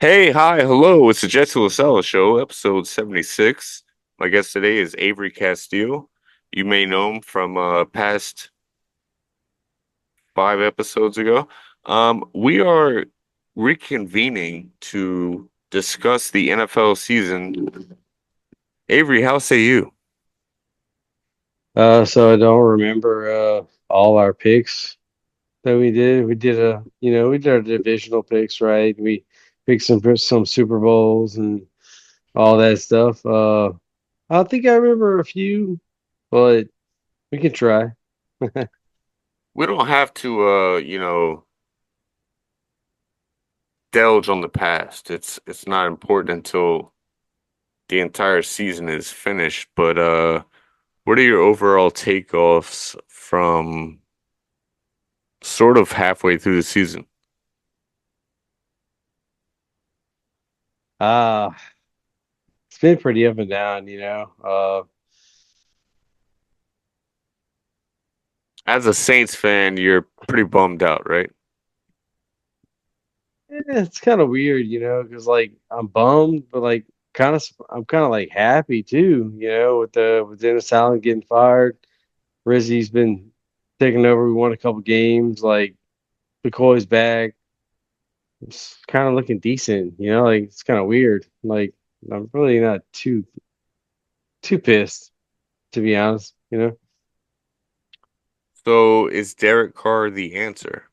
Hey, hi, hello. It's the LaSala show, episode 76. My guest today is Avery Castille. You may know him from past 5 episodes ago. We are reconvening to discuss the NFL season. Avery, how say you? So I don't remember all our picks that we did. We did our divisional picks, right? We picked some Super Bowls and all that stuff. I think I remember a few, but we can try. We don't have to delve on the past. It's not important until the entire season is finished, but what are your overall takeoffs from sort of halfway through the season? Uh it's been pretty up and down, As a Saints fan, you're pretty bummed out, right? It's kind of weird, because like I'm bummed, but like I'm kind of like happy too, with with Dennis Allen getting fired. Rizzy's been taking over. We won a couple games. Like McCoy's back. It's kind of looking decent, like it's kind of weird. Like I'm really not too pissed, to be honest, So is Derek Carr the answer?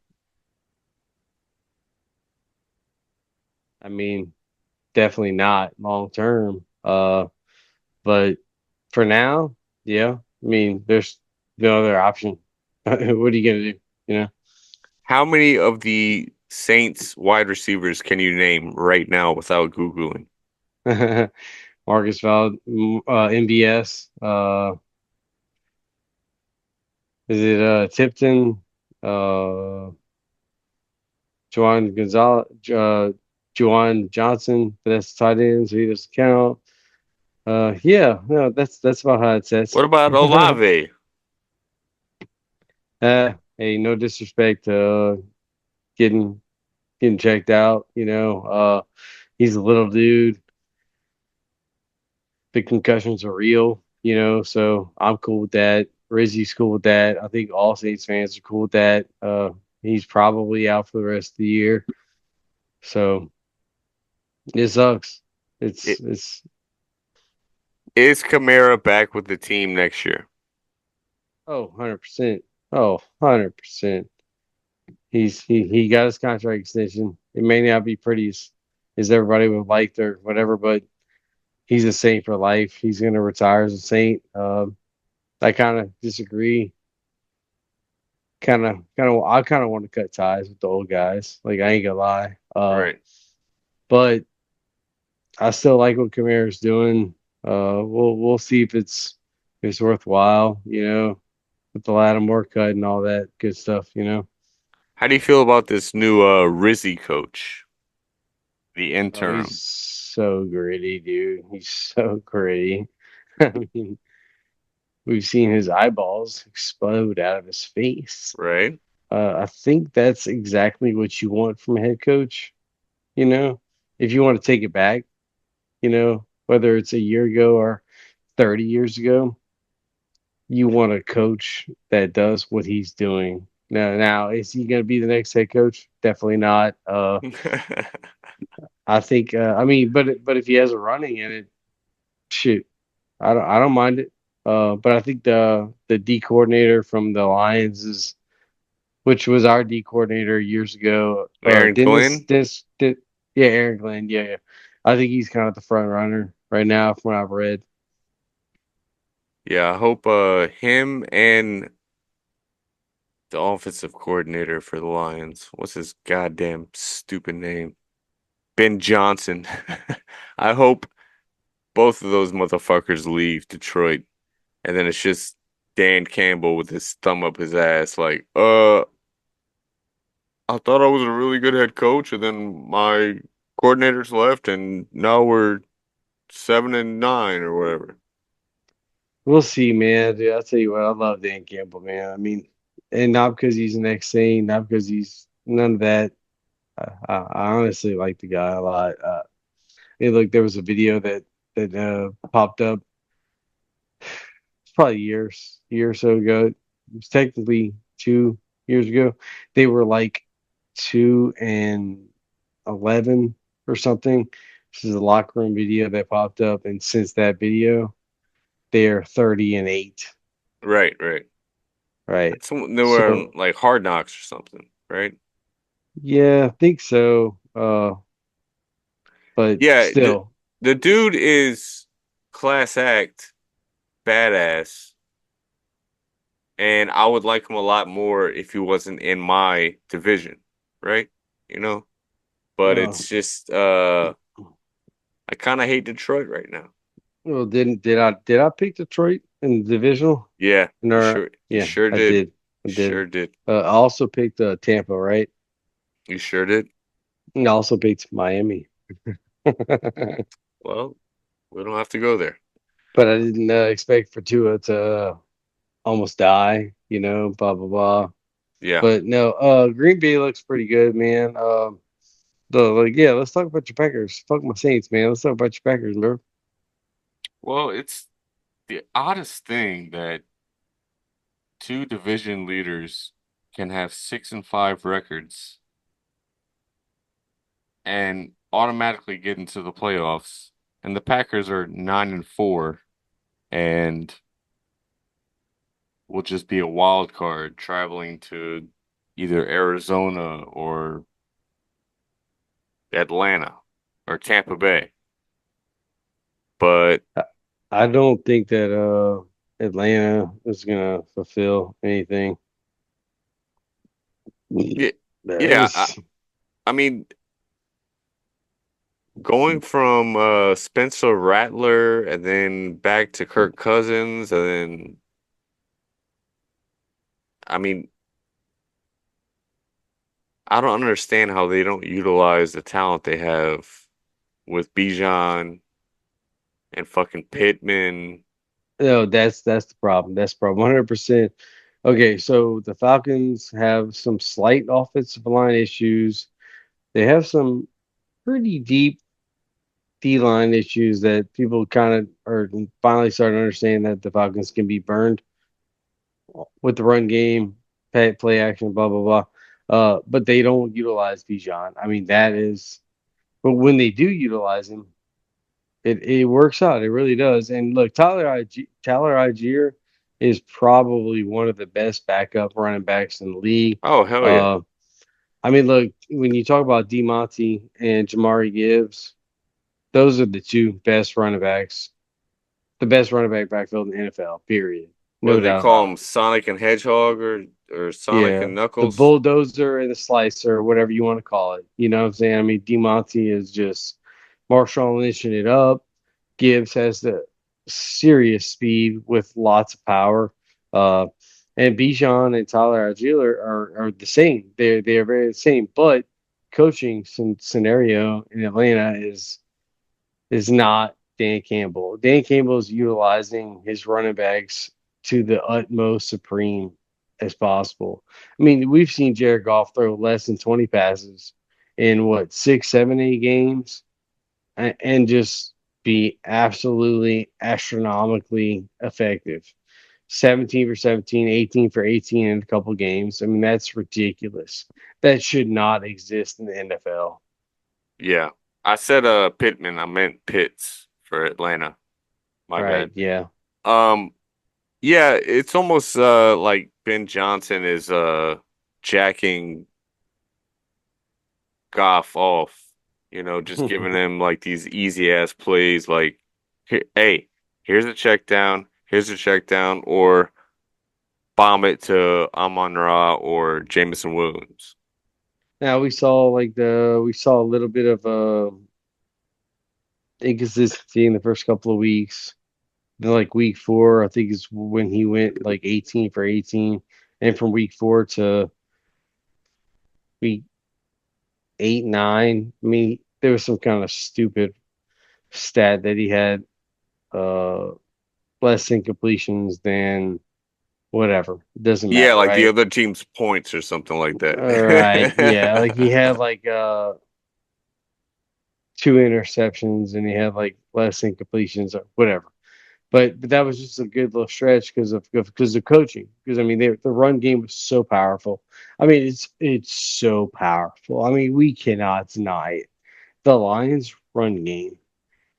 I mean, definitely not long term. But for now, yeah. I mean, there's no other option. What are you gonna do? You How many of the Saints wide receivers can you name right now without Googling? know, Marcus Val, MBS. Is it Tipton? Uh, Juwan Gonzalez, Juwan Johnson, but that's tight end, so he doesn't count. Yeah, no, that's about how it says. What about Olave? Hey, no disrespect to getting getting checked out. He's a little dude. The concussions are real. So I'm cool with that. Rizzy's cool with that. I think all Saints fans are cool with that. He's probably out for the rest of the year. So it sucks. I- It's Is Kamara back with the team next year? Oh, 100%. Oh, 100%. He got his contract extension. It may not be pretty as everybody would like or whatever, but he's a Saint for life. He's gonna retire as a Saint. I kind of disagree. I kind of want to cut ties with the old guys. Like I ain't gonna lie. Right. But I still like what Kamara's doing. We'll see if it's worthwhile. With the Lattimore cut and all that good stuff. How do you feel about this new Rizzy coach, the Oh, he's interim, so gritty, dude. He's so gritty. I mean, we've seen his eyeballs explode out of his face. right? I think that's exactly what you want from a head coach. You know, if you want to take it back, whether it's a year ago or 30 years ago, you want a coach that does what he's doing. Now, is he going to be the next head coach? Definitely not. I think. I mean, but if he has a running in it, shoot, I don't mind it. But I think the D coordinator from the Lions is, which was our D coordinator years ago. Aaron Glenn? Yeah, Aaron Glenn. Yeah, yeah. I think he's kind of the front runner right now, from what I've read. Yeah, I hope him and the offensive coordinator for the Lions. What's his goddamn stupid name? Ben Johnson. I hope both of those motherfuckers leave Detroit. And then it's just Dan Campbell with his thumb up his ass, like, I thought I was a really good head coach, and then my coordinators left, and now we're 7-9 or whatever. We'll see, man. Dude, I'll tell you what, I love Dan Campbell, man. I mean, and not because he's an ex-Saint, not because he's none of that. I honestly like the guy a lot. Look, there was a video that popped up. It's probably year or so ago. It was technically 2 years ago. They were like 2-11 or something. This is a locker room video that popped up, and since that video, they're 30-8. Right, right. Right. They were on, So like Hard Knocks or something, right? yeah, I think so. But Yeah, still, the dude is class act, badass, and I would like him a lot more if he wasn't in my division, right? You know? But uh, it's just I kind of hate Detroit right now. well, did I pick Detroit in the divisional? Yeah, No, you yeah, sure I did. did. I You did. sure did. I also picked Tampa, right? You sure did. And I also picked Miami. Well, we don't have to go there. But I didn't expect for Tua to almost die, blah blah blah. Yeah. But no, Green Bay looks pretty good, man. Yeah, let's talk about your Packers. Fuck my Saints, man. Let's talk about your Packers, bro. Well, it's the oddest thing that two division leaders can have 6-5 records and automatically get into the playoffs. And the Packers are 9-4 and will just be a wild card traveling to either Arizona or Atlanta or Tampa Bay. But I, I don't think that Atlanta is gonna fulfill anything. yeah, That yeah, is, I mean, going from Spencer Rattler and then back to Kirk Cousins and then I mean, I don't understand how they don't utilize the talent they have with Bijan and fucking Pittman. no, that's the problem. That's the problem. 100%. Okay, so the Falcons have some slight offensive line issues. They have some pretty deep D line issues that people kind of are finally starting to understand that the Falcons can be burned with the run game, play action, blah blah blah. But they don't utilize Bijan. I mean, that is, but when they do utilize him, it works out. It really does. And look, Tyler Algier is probably one of the best backup running backs in the league. Oh, hell yeah. Uh, I mean, look, when you talk about DeMonte and Jamari Gibbs, those are the two best running backs, the best running back backfield in the NFL, period. What No do they doubt call about them? it. Sonic and Hedgehog or Sonic Yeah. and The Knuckles? bulldozer and the slicer, whatever you want to call it. You know what I'm saying? I mean, DeMonte is just Marshall lynching it up. Gibbs has the serious speed with lots of power. Uh, and Bijan and Tyler Algier are the same. They are very the same, but coaching scenario in Atlanta is not Dan Campbell. Dan Campbell is utilizing his running backs to the utmost supreme as possible. I mean, we've seen Jared Goff throw less than 20 passes in what, 6, 7, 8 games and just be absolutely astronomically effective. 17 for 17, 18 for 18 in a couple games. I mean, that's ridiculous. That should not exist in the NFL. Yeah. I said Pittman, I meant Pitts for Atlanta. My Right. bad. Yeah. Um yeah, it's almost like Ben Johnson is jacking Goff off, just giving him like these easy ass plays like hey, here's a check down, here's a check down, or bomb it to Amon Ra or Jamison Williams. Now we saw a little bit of inconsistency in the first couple of weeks. Then like week four, I think is when he went like 18 for 18. And from week four to week 8, 9, I mean, there was some kind of stupid stat that he had uh less incompletions than whatever. It doesn't Yeah, matter, like the right? other team's points or something like All right, yeah. Like he had that. like two interceptions and he had like less incompletions or whatever. But that was just a good little stretch because of coaching. Because I mean, the run game was so powerful. I mean, it's so powerful. I mean, we cannot deny it. The Lions' run game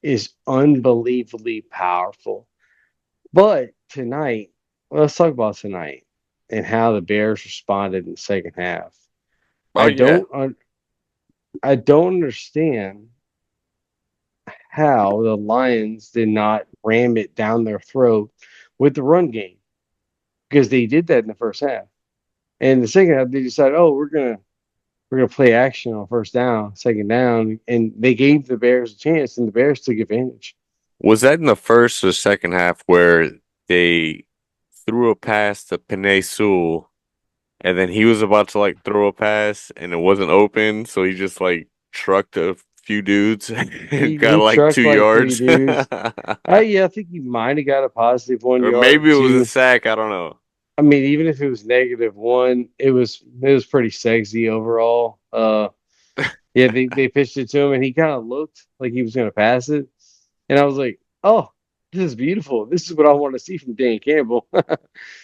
is unbelievably powerful. But tonight, let's talk about tonight and how the Bears responded in the second half. Oh I yeah. don't I don't understand how the Lions did not ram it down their throat with the run game because they did that in the first half. And the second half, they decided, oh, we're gonna play action on first down, second down, and they gave the Bears a chance, and the Bears took advantage. Was that in the first or second half where they threw a pass to Penei Sewell and then he was about to like throw a pass and it wasn't open, so he just like trucked a few dudes and got He like trucked two like three yards? dudes. Yeah, I think he might have got a positive one Or yard, maybe it was a two. sack, I don't know. I mean, even if it was -1, it was pretty sexy overall. Yeah, they pitched it to him, and he kind of looked like he was going to pass it, and I was like, "Oh, this is beautiful. This is what I want to see from Dan Campbell."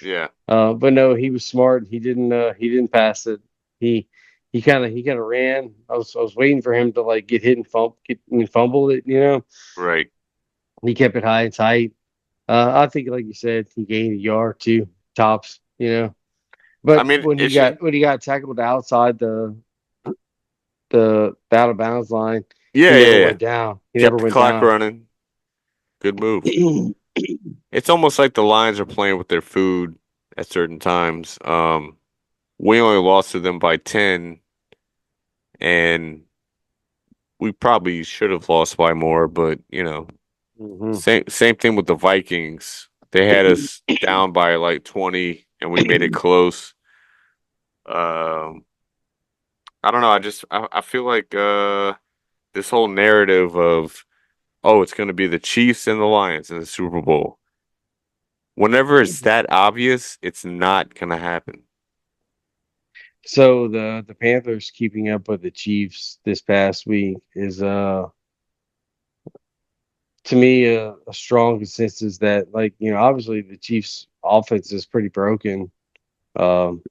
Yeah, But no, he was smart. He didn't pass it. He he kind of ran. I was waiting for him to like get hit and fumble it. right. He kept it high and tight. I think, like you said, he gained a yard two tops. I But mean, when he it got should. when he got tackled outside the out of bounds line, he Yeah, yeah, never yeah. went down. He Kept never the went clock down. running. Good move. It's almost like the Lions are playing with their food at certain times. We only lost to them by 10, and we probably should have lost by more, but Hmm. same thing with the Vikings. They had us down by like 20 and we made it close. Um, I don't know, I feel like this whole narrative of oh, it's going to be the Chiefs and the Lions in the Super Bowl. Whenever it's that obvious, it's not going to happen. So the Panthers keeping up with the Chiefs this past week is to me a strong consensus that, like, obviously the Chiefs offense is pretty broken. Um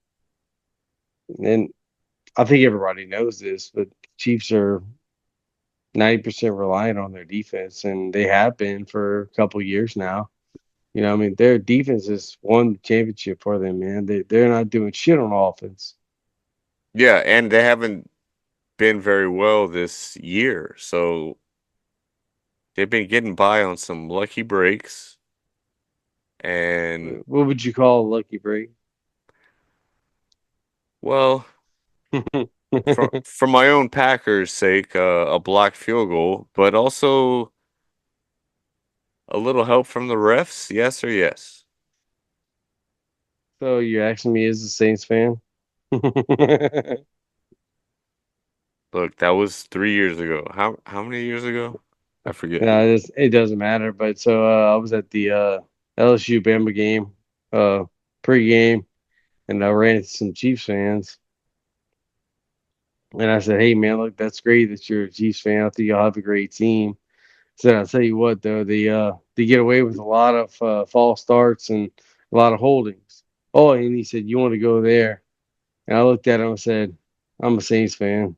and I think everybody knows this, but Chiefs are 90% reliant on their defense, and they have been for a couple years now. I mean, their defense has won the championship for them, man. They're not doing shit on offense. Yeah, and they haven't been very well this year. So they've been getting by on some lucky breaks. And, What would you call a lucky break? well, for my own Packers' sake, a blocked field goal, but also a little help from the refs, yes or yes? So you're asking me as a Saints fan? Look, that was 3 years ago. How many years ago? I forget. No, it doesn't matter. But so I was at the LSU Bama game, uh, pregame, and I ran into some Chiefs fans. And I said, "Hey man, look, that's great that you're a Chiefs fan. I think you'll have a great team." Said, "I'll tell you what though, they get away with a lot of false starts and a lot of holdings." Oh, and he said, "You want to go there?" And I looked at him and said, "I'm a Saints fan."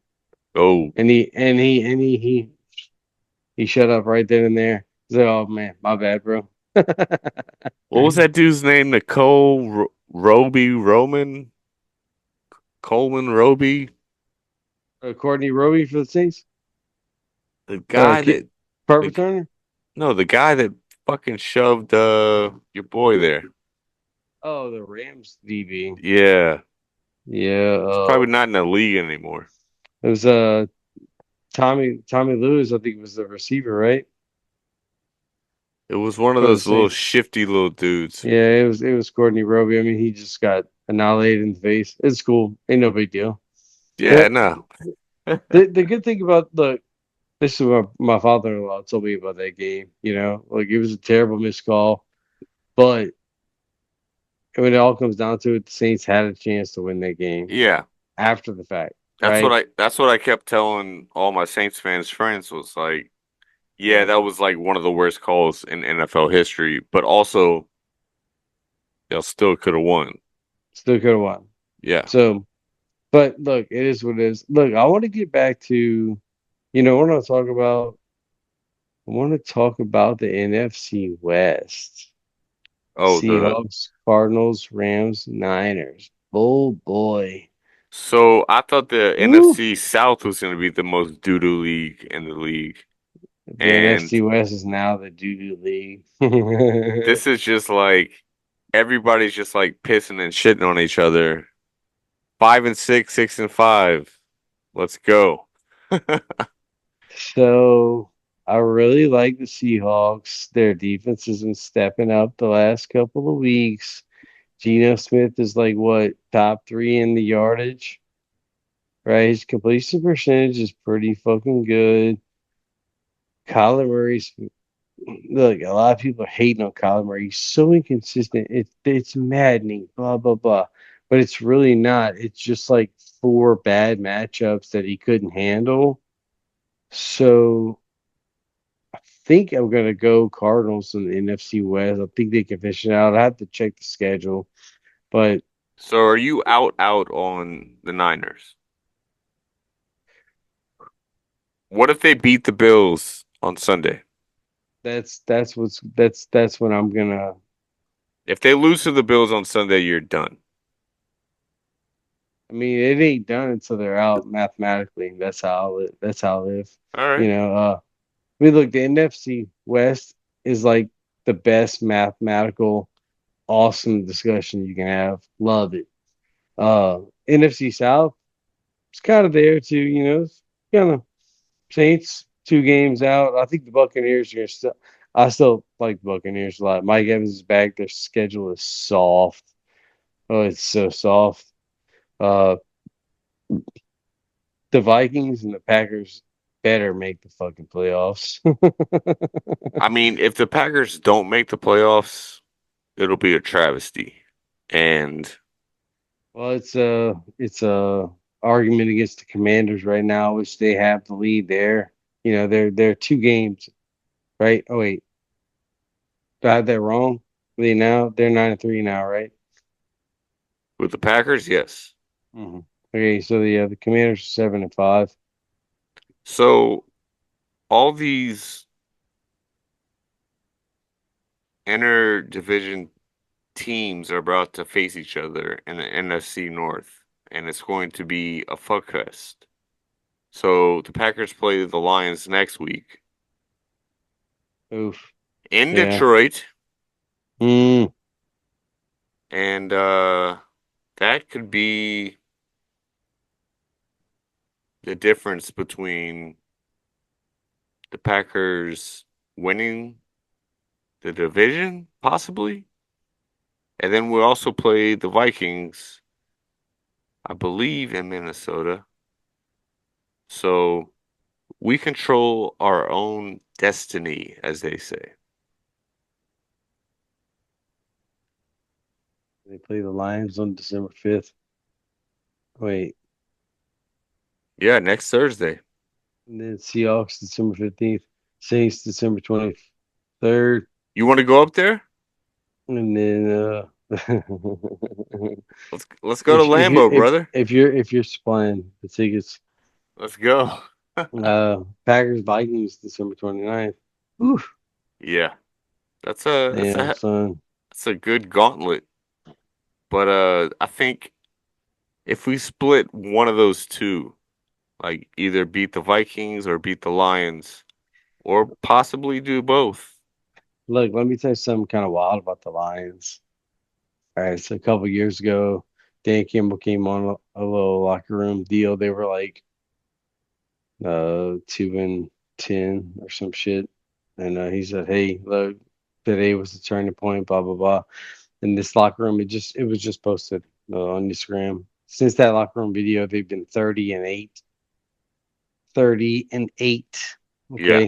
Oh, And he shut up right then and there. He said, "Oh man, my bad, bro." what was that dude's name? Nicole Roby Roman? Coleman Roby? Courtney Roby for the Saints. The guy Kit that Punt the returner. no, the guy that fucking shoved your boy there. Oh, the Rams DB. Yeah. Yeah. He's probably not in the league anymore. It was Tommy Lewis. I think was the receiver, right, It was one of for the those little Saints. shifty little dudes. Yeah, it was Courtney Roby. I mean, he just got annihilated in the face. It's cool. Ain't no big deal. Yeah, The no. the good thing about this is what my father-in-law told me about that game. Like it was a terrible missed call, but when it all comes down to it, the Saints had a chance to win that game Yeah, after the fact, right? that's what I kept telling all my Saints fans friends was like, yeah, Yeah, that was like one of the worst calls in NFL history, but also y'all still could have won. still could have won. Yeah. So, but look, it is what it is. Look, I want to get back to, we're not talking about. I want to talk about the NFC West. Oh, the Seahawks, Cardinals, Rams, Niners. Oh boy. so I thought the Woo. NFC South was going to be the most doo-doo league in the league, The and NFC West is now the doo-doo league. this is just like everybody's just like pissing and shitting on each other. 5-6, 6-5. Let's go. So I really like the Seahawks. Their defense has been stepping up the last couple of weeks. Geno Smith is like what, top three in the yardage, right? His completion percentage is pretty fucking good. Kyler Murray's look, a lot of people are hating on Kyler Murray. He's so inconsistent. It's maddening, blah blah blah. But it's really not. It's just like four bad matchups that he couldn't handle. So I think I'm gonna go Cardinals in the NFC West. I think they can finish it out. I have to check the schedule, but So are you out on the Niners? What if they beat the Bills on Sunday? that's what I'm gonna. If they lose to the Bills on Sunday, you're done. I mean, it ain't done until they're out mathematically. That's how I live. That's how I live. All You right. know, I mean, look, the NFC West is like the best mathematical, awesome discussion you can have. Love it. NFC South, it's kind of there too. It's kind of Saints 2 games out. I think the Buccaneers are still. I still like the Buccaneers a lot. Mike Evans is back. Their schedule is soft. Oh, it's so soft. Uh, the Vikings and the Packers better make the fucking playoffs. I mean, if the Packers don't make the playoffs, it'll be a travesty. And Well, it's a argument against the Commanders right now, which they have the lead there. They're 2 games, right? Oh wait, did I have that wrong? They're 9-3 now, right? with the Packers, yes. hmm Okay, so the Commanders are 7-5. So all these inter-division teams are about to face each other in the NFC North, and it's going to be a fuck fest. So the Packers play the Lions next week Oof, in yeah. Detroit, Mm, and that could be the difference between the Packers winning the division, possibly. And then we also play the Vikings, I believe, in Minnesota. So we control our own destiny, as they say. they play the Lions on December 5th. Wait, Yeah, next Thursday. and then Seahawks December 15th, Saints December 23rd, You want to go up there? and then Let's go to if you Lambeau, brother. if you're supplying the tickets, Let's go. Packers Vikings December 29th. Oof, Yeah, that's a that's damn a son. that's a good gauntlet. But I think if we split one of those two, like either beat the Vikings or beat the Lions, or possibly do both. Look, let me tell you something kind of wild about the Lions. All right, so a couple years ago, Dan Campbell came on a little locker room deal. They were like 2-10 or some shit, and he said, "Hey, look, today was the turning point." Blah blah blah. In this locker room, it was just posted on Instagram. Since that locker room video, they've been 30-8, 30-8. Yeah.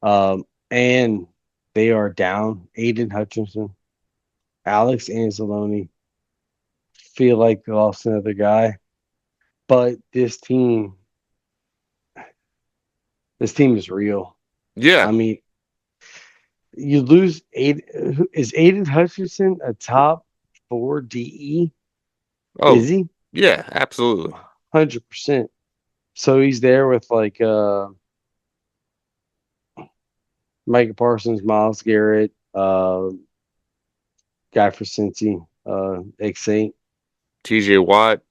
Okay. And they are down Aiden Hutchinson, Alex Anzalone. Feel like they lost another guy, but this team is real. Yeah. I mean, you lose eight. Is Aiden Hutchinson a top four DE? Is Oh, he? yeah, absolutely. 100%. So he's there with like Micah Parsons, Miles Garrett, guy for Cincy, ex Saint, TJ Watt,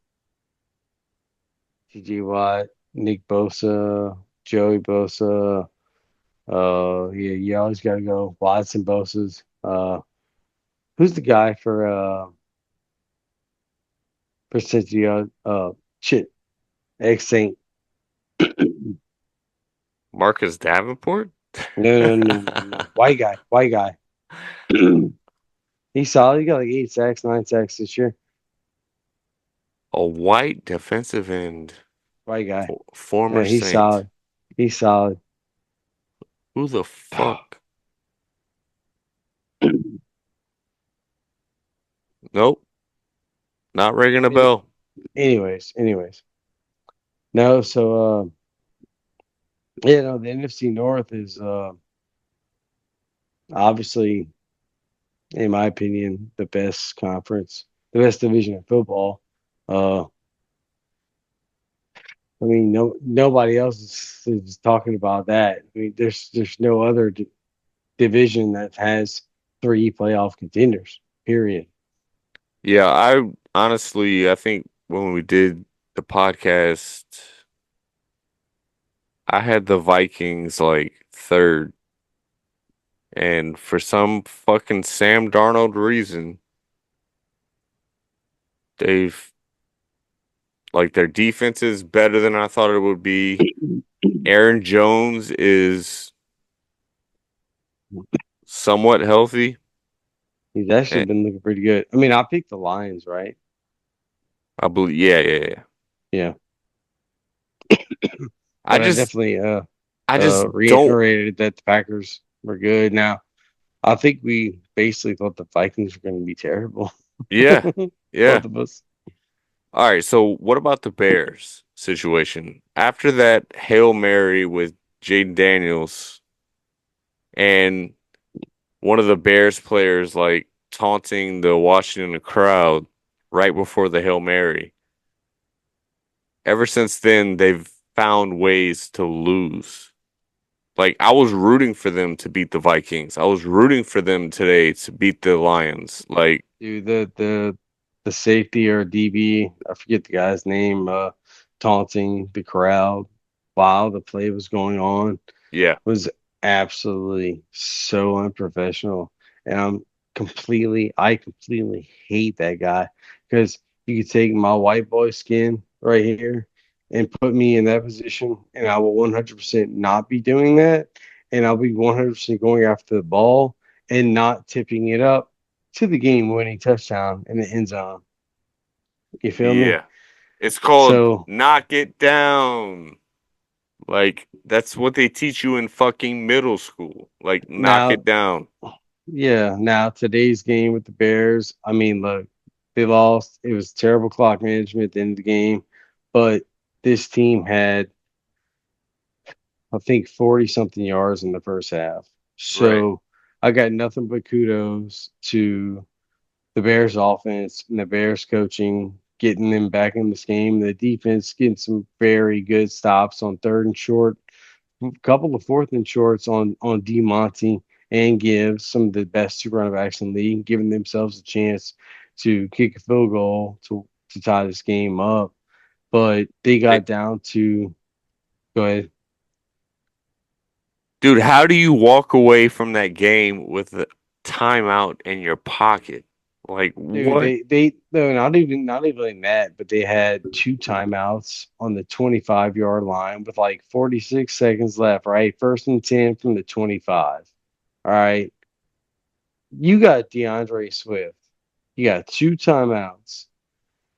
TG Watt, Nick Bosa, Joey Bosa. Yeah, you always got to go Watson Bosa's. Who's the guy for Cincy? Shit, ex Saint. Marcus Davenport. No, no, no, no, no. White guy, white guy. He's solid. He got like 8 sacks, 9 sacks this year. A white defensive end, White guy. former Yeah, he's Saint. solid. He's solid. Who the fuck? Nope, not ringing a Any, bell. anyways. No, so yeah, no, the NFC North is obviously, in my opinion, the best conference, the best division of football. Uh, I mean, nobody else is talking about that. I mean, there's no other division that has three playoff contenders. Period. Yeah, I think when we did the podcast, I had the Vikings like third, and for some fucking Sam Darnold reason, they've like their defense is better than I thought it would be. Aaron Jones is somewhat healthy, He's actually and been looking pretty good. I mean, I picked the Lions, right? I believe, yeah. Yeah, I but I just, definitely I just don't. reiterated that the Packers were good. Now, I think we basically thought the Vikings were going to be terrible. Yeah, Both yeah. of us. All right, so what about the Bears situation? After that Hail Mary with Jaden Daniels and one of the Bears players like taunting the Washington crowd right before the Hail Mary. Ever since then, they've found ways to lose. Like I was rooting for them to beat the Vikings. I was rooting for them today to beat the Lions. Like, Dude, the safety or DB, I forget the guy's name, taunting the crowd while the play was going on yeah, was absolutely so unprofessional. And I completely hate that guy because you could take my white boy skin right here and put me in that position, and I will 100% not be doing that. And I'll be 100% going after the ball and not tipping it up to the game winning touchdown in the end zone. You feel me? yeah. It's called So knock it down. Like that's what they teach you in fucking middle school. Like knock now, it down. yeah, now today's game with the Bears, I mean, look, they lost. It was terrible clock management at the end of the game, but this team had, I think, 40 something yards in the first half. Right. So I got nothing but kudos to the Bears offense and the Bears coaching, getting them back in this game. The defense getting some very good stops on third and short, a couple of fourth and shorts on D Monty and Gibbs, some of the best two running backs in the league, giving themselves a chance to kick a field goal to tie this game up. But they They, got down to go ahead. dude, how do you walk away from that game with a timeout in your pocket? Like Dude, what? they no, not even that, but they had two timeouts on the 25-yard line with like 46 seconds left, right? First and 10 from the 25. All right. You got DeAndre Swift. You got two timeouts.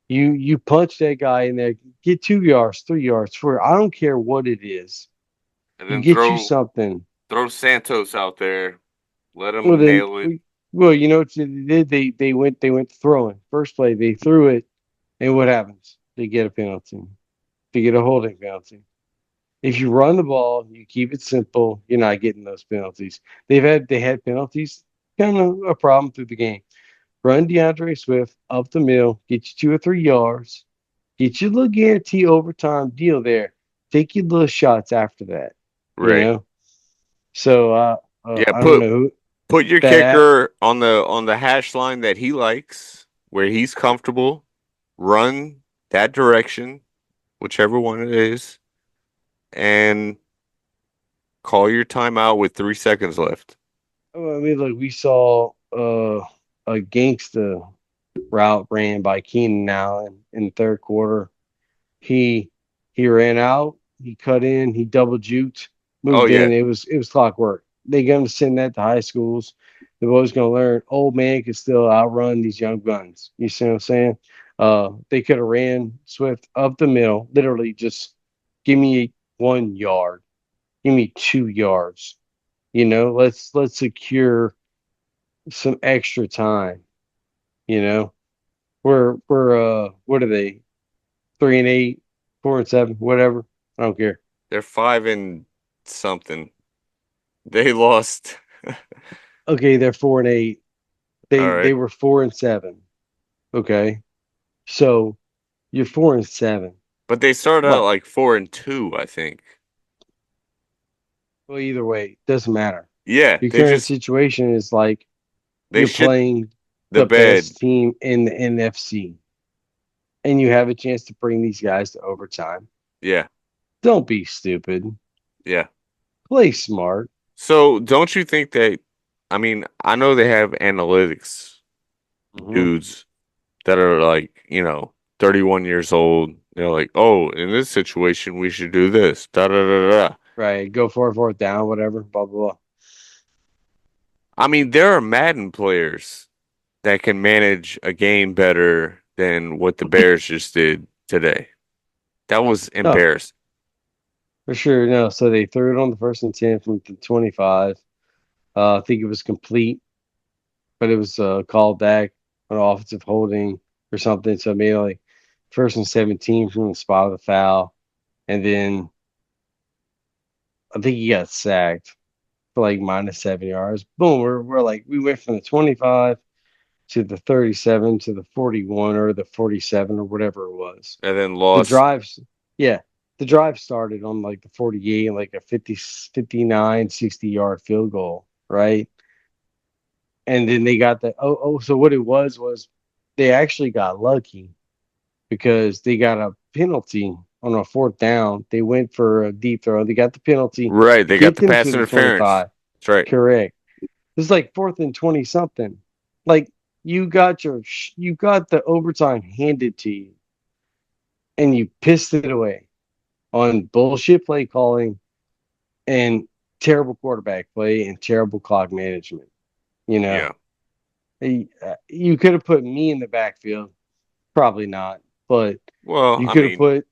You punch that guy in there, get 2 yards, 3 yards, four. I don't care what it is. And You then get you something. throw Santos out there. Let Well him then nail it. Well, you know what they did? They went throwing. First play, they threw it, and what happens? They get a penalty. They get a holding penalty. If you run the ball, you keep it simple, you're not getting those penalties. They had penalties, kind of a problem through the game. Run DeAndre Swift up the middle, get you 2 or 3 yards, get you a little guarantee overtime deal there. Take your little shots after that, you Right. know. So Yeah, I don't know put your that at. kicker on the hash line that he likes, where he's comfortable. Run that direction, whichever one it is, and call your timeout with 3 seconds left. I mean, look, we saw a gangster route ran by Keenan Allen in the third quarter. He he ran out, he cut in, he double juked, Oh moved yeah, in. It was clockwork. They're gonna send that to high schools. The boys gonna learn old man can still outrun these young guns. You see what I'm saying? They could have ran Swift up the middle, literally just give me 1 yard, give me 2 yards. Let's secure some extra time. You know, we're what are they? 3-8, 4-7, whatever. I don't care. they're 5 and something. They lost. Okay, they're 4-8. All They right, were 4-7. Okay, so you're 4-7. but they started out What? like 4-2, I think. Well, either way, doesn't matter. Yeah, Your current situation is like they you're shit playing the the bed. best team in the NFC, and you have a chance to bring these guys to overtime. Yeah, Don't be stupid. yeah. Play smart. So don't you think that? I mean, I know they have analytics Hmm. dudes that are like, 31 years old. They're like, oh, in this situation, we should do this. Da da da da. Right. Go for it, fourth down, whatever. Blah blah I mean, there are Madden players that can manage a game better than what the Bears just did today. That was blah. No, embarrassing. for sure. No. So they threw it on the 1st and 10 from the 25. I think it was complete, but it was called back on offensive holding or something. So maybe like 1st and 17 from the spot of the foul. And then I think he got sacked for like -7 yards. Boom. We're like, we went from the 25 to the 37 to the 41 or the 47 or whatever it was. And then The lost. drives, yeah, the drive started on like the 48 and like a 50, 59, 60 yard field goal, right? And then they got the so what it was they actually got lucky because they got a penalty on a fourth down. They went for a deep throw. They got the penalty, Right. They got get the them to pass the interference. 25. That's right. Correct. It's like 4th and 20 something. Like you got the overtime handed to you and you pissed it away on bullshit play calling and terrible quarterback play and terrible clock management. You know, Yeah. You could have put me in the backfield. Probably not, but Well, you I could have mean, put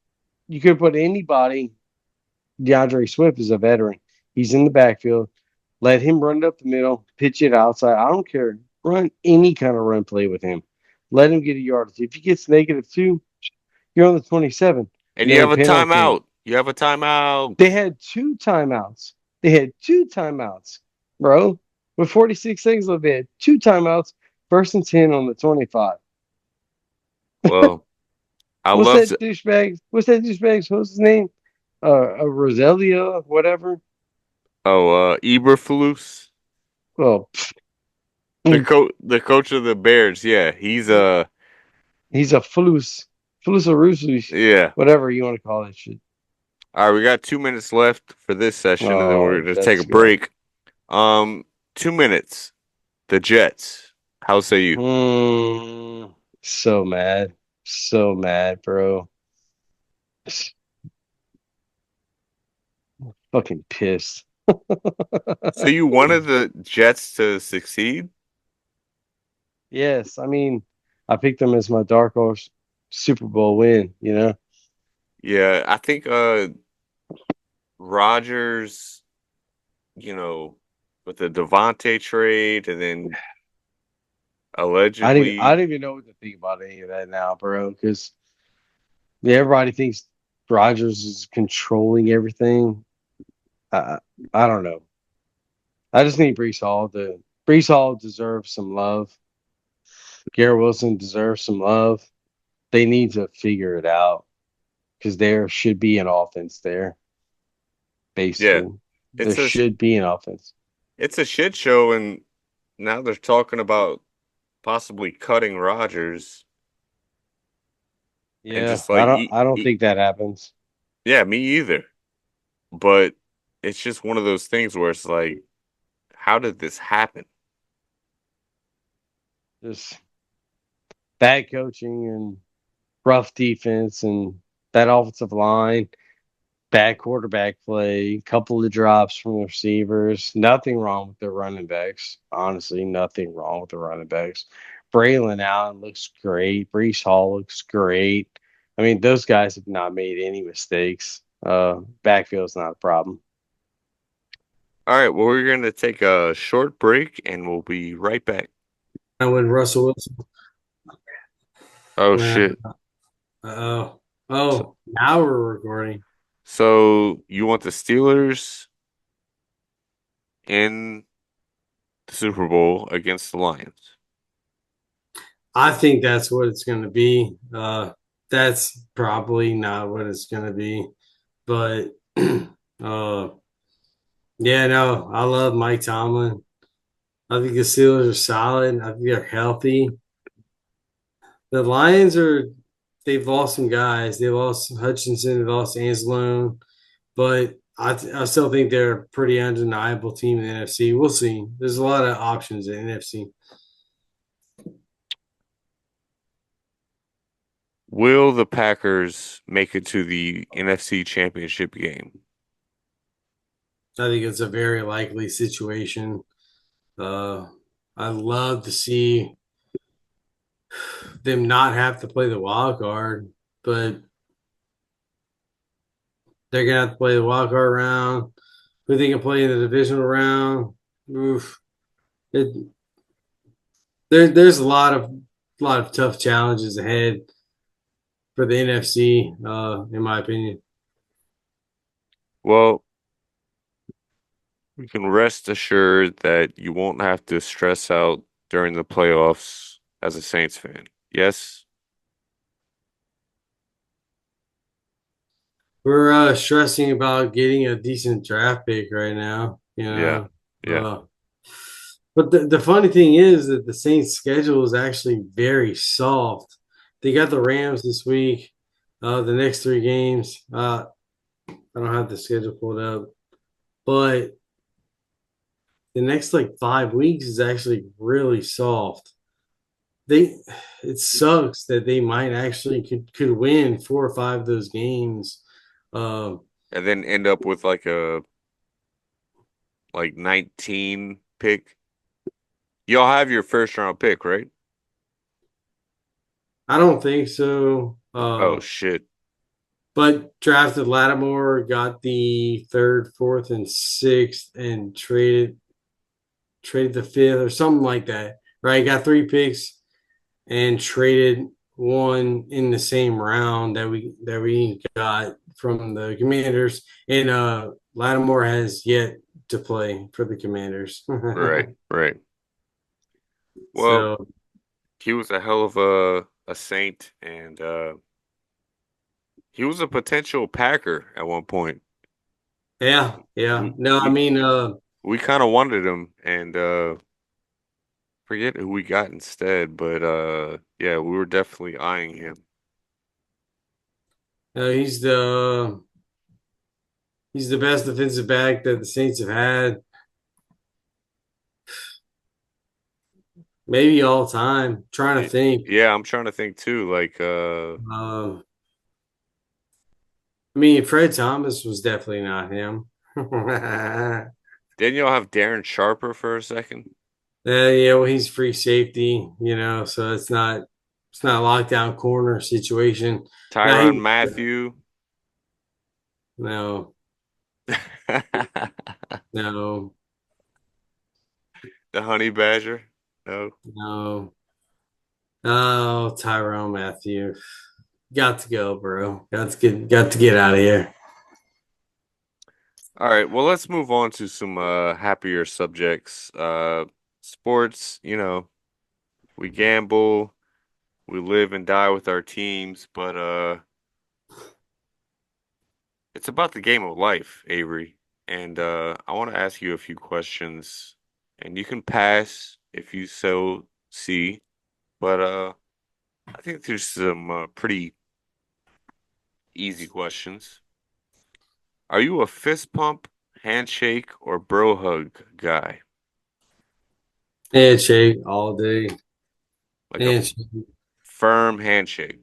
you could have put anybody. DeAndre Swift is a veteran. He's in the backfield. Let him run it up the middle, pitch it outside. I don't care. Run any kind of run play with him. Let him get a yard. If he gets -2, you're on the 27. and you have No a penalty. timeout. You have a timeout. They had 2 timeouts. They had 2 timeouts, bro. With 46 seconds left, they had 2 timeouts. 1st and 10 on the 25. Well, I What's love that to. douchebag? What's that douchebag? What's his name? Roselia, whatever. Oh, Eberflus, Well, the coach of the Bears. Yeah, he's a flus, yeah. whatever you want to call that shit. All right, we got 2 minutes left for this session, and then we're Oh, gonna take a let's go. break. 2 minutes. The Jets. How say you? So mad, so mad, bro. Fucking pissed. So you wanted the Jets to succeed? Yes, I mean, I picked them as my dark horse Super Bowl win. Yeah, I think Rodgers, with the Devontae trade, and then I Allegedly, don't even know what to think about any of that now, bro. Because everybody thinks Rodgers is controlling everything. I I don't know. I just need Brees Hall to. Brees Hall deserves some love. Garrett Wilson deserves some love. They need to figure it out because there should be an offense there. yeah, Basically, there it's a should be an offense. it's a shit show, and now they're talking about possibly cutting Rodgers and Yeah, just like I don't think that happens. yeah, me either. But it's just one of those things where it's like, how did this happen? Just bad coaching and rough defense and that offensive line, bad quarterback play, couple of drops from the receivers. Nothing wrong with the running backs. Honestly, nothing wrong with the running backs. Braylon Allen looks great. Brees Hall looks great. I mean, those guys have not made any mistakes. Backfield's not a problem. All right, well, we're going to take a short break and we'll be right back. When Russell Wilson. Oh, Uh, shit. oh, So, oh, now we're recording. so you want the Steelers in the Super Bowl against the Lions? I think that's what it's going to be. That's probably not what it's going to be, but yeah, no, I love Mike Tomlin. I think the Steelers are solid. I think they're healthy. The Lions are. They've lost some guys. They lost Hutchinson. They lost Anzalone, but I still think they're a pretty undeniable team in the NFC. We'll see. There's a lot of options in the NFC. Will the Packers make it to the NFC Championship game? I think it's a very likely situation. Uh, I love to see them not have to play the wild card, but they're gonna have to play the wild card round. Who they can play in the divisional round? Oof. It, there's a lot of tough challenges ahead for the NFC, in my opinion. Well, we can rest assured that you won't have to stress out during the playoffs as a Saints fan. Yes? We're stressing about getting a decent draft pick right now, Yeah. Yeah. But the funny thing is that the Saints' schedule is actually very soft. They got the Rams this week, the next three games. I don't have the schedule pulled up, but the next like 5 weeks is actually really soft. They it sucks that they might actually could win 4 or 5 of those games. Um, And then end up with like a like 19 pick. Y'all have your first round pick, right? I don't think so. Oh shit. But drafted Lattimore, got the third, fourth, and sixth, and traded the fifth or something like that. Right? Got 3 picks and traded one in the same round that we got from the Commanders. And Lattimore has yet to play for the Commanders. Right, right. Well, So he was a hell of a Saint and he was a potential Packer at one point. yeah, yeah. We No, I we mean we kind of wanted him and forget who we got instead, but yeah, we were definitely eyeing him. he's the best defensive back that the Saints have had, maybe all time. Trying to think. Yeah, I'm trying to think too. Like Um, I mean, Fred Thomas was definitely not him. didn't y'all have Darren Sharper for a second? Yeah, well, he's free safety, so it's not a lockdown corner situation. Now Tyrann he Matthew. no, no, The Honey Badger? No. no. Oh, Tyrone Matthew. Got to go, bro. Got to get out of here. All right, well, let's move on to some happier subjects. Sports, we gamble, we live and die with our teams, but it's about the game of life, Avery. And I want to ask you a few questions, and you can pass if you so see, but I think there's some pretty easy questions. Are you a fist pump, handshake, or bro hug guy? Handshake all day. Like a Handshake. firm handshake.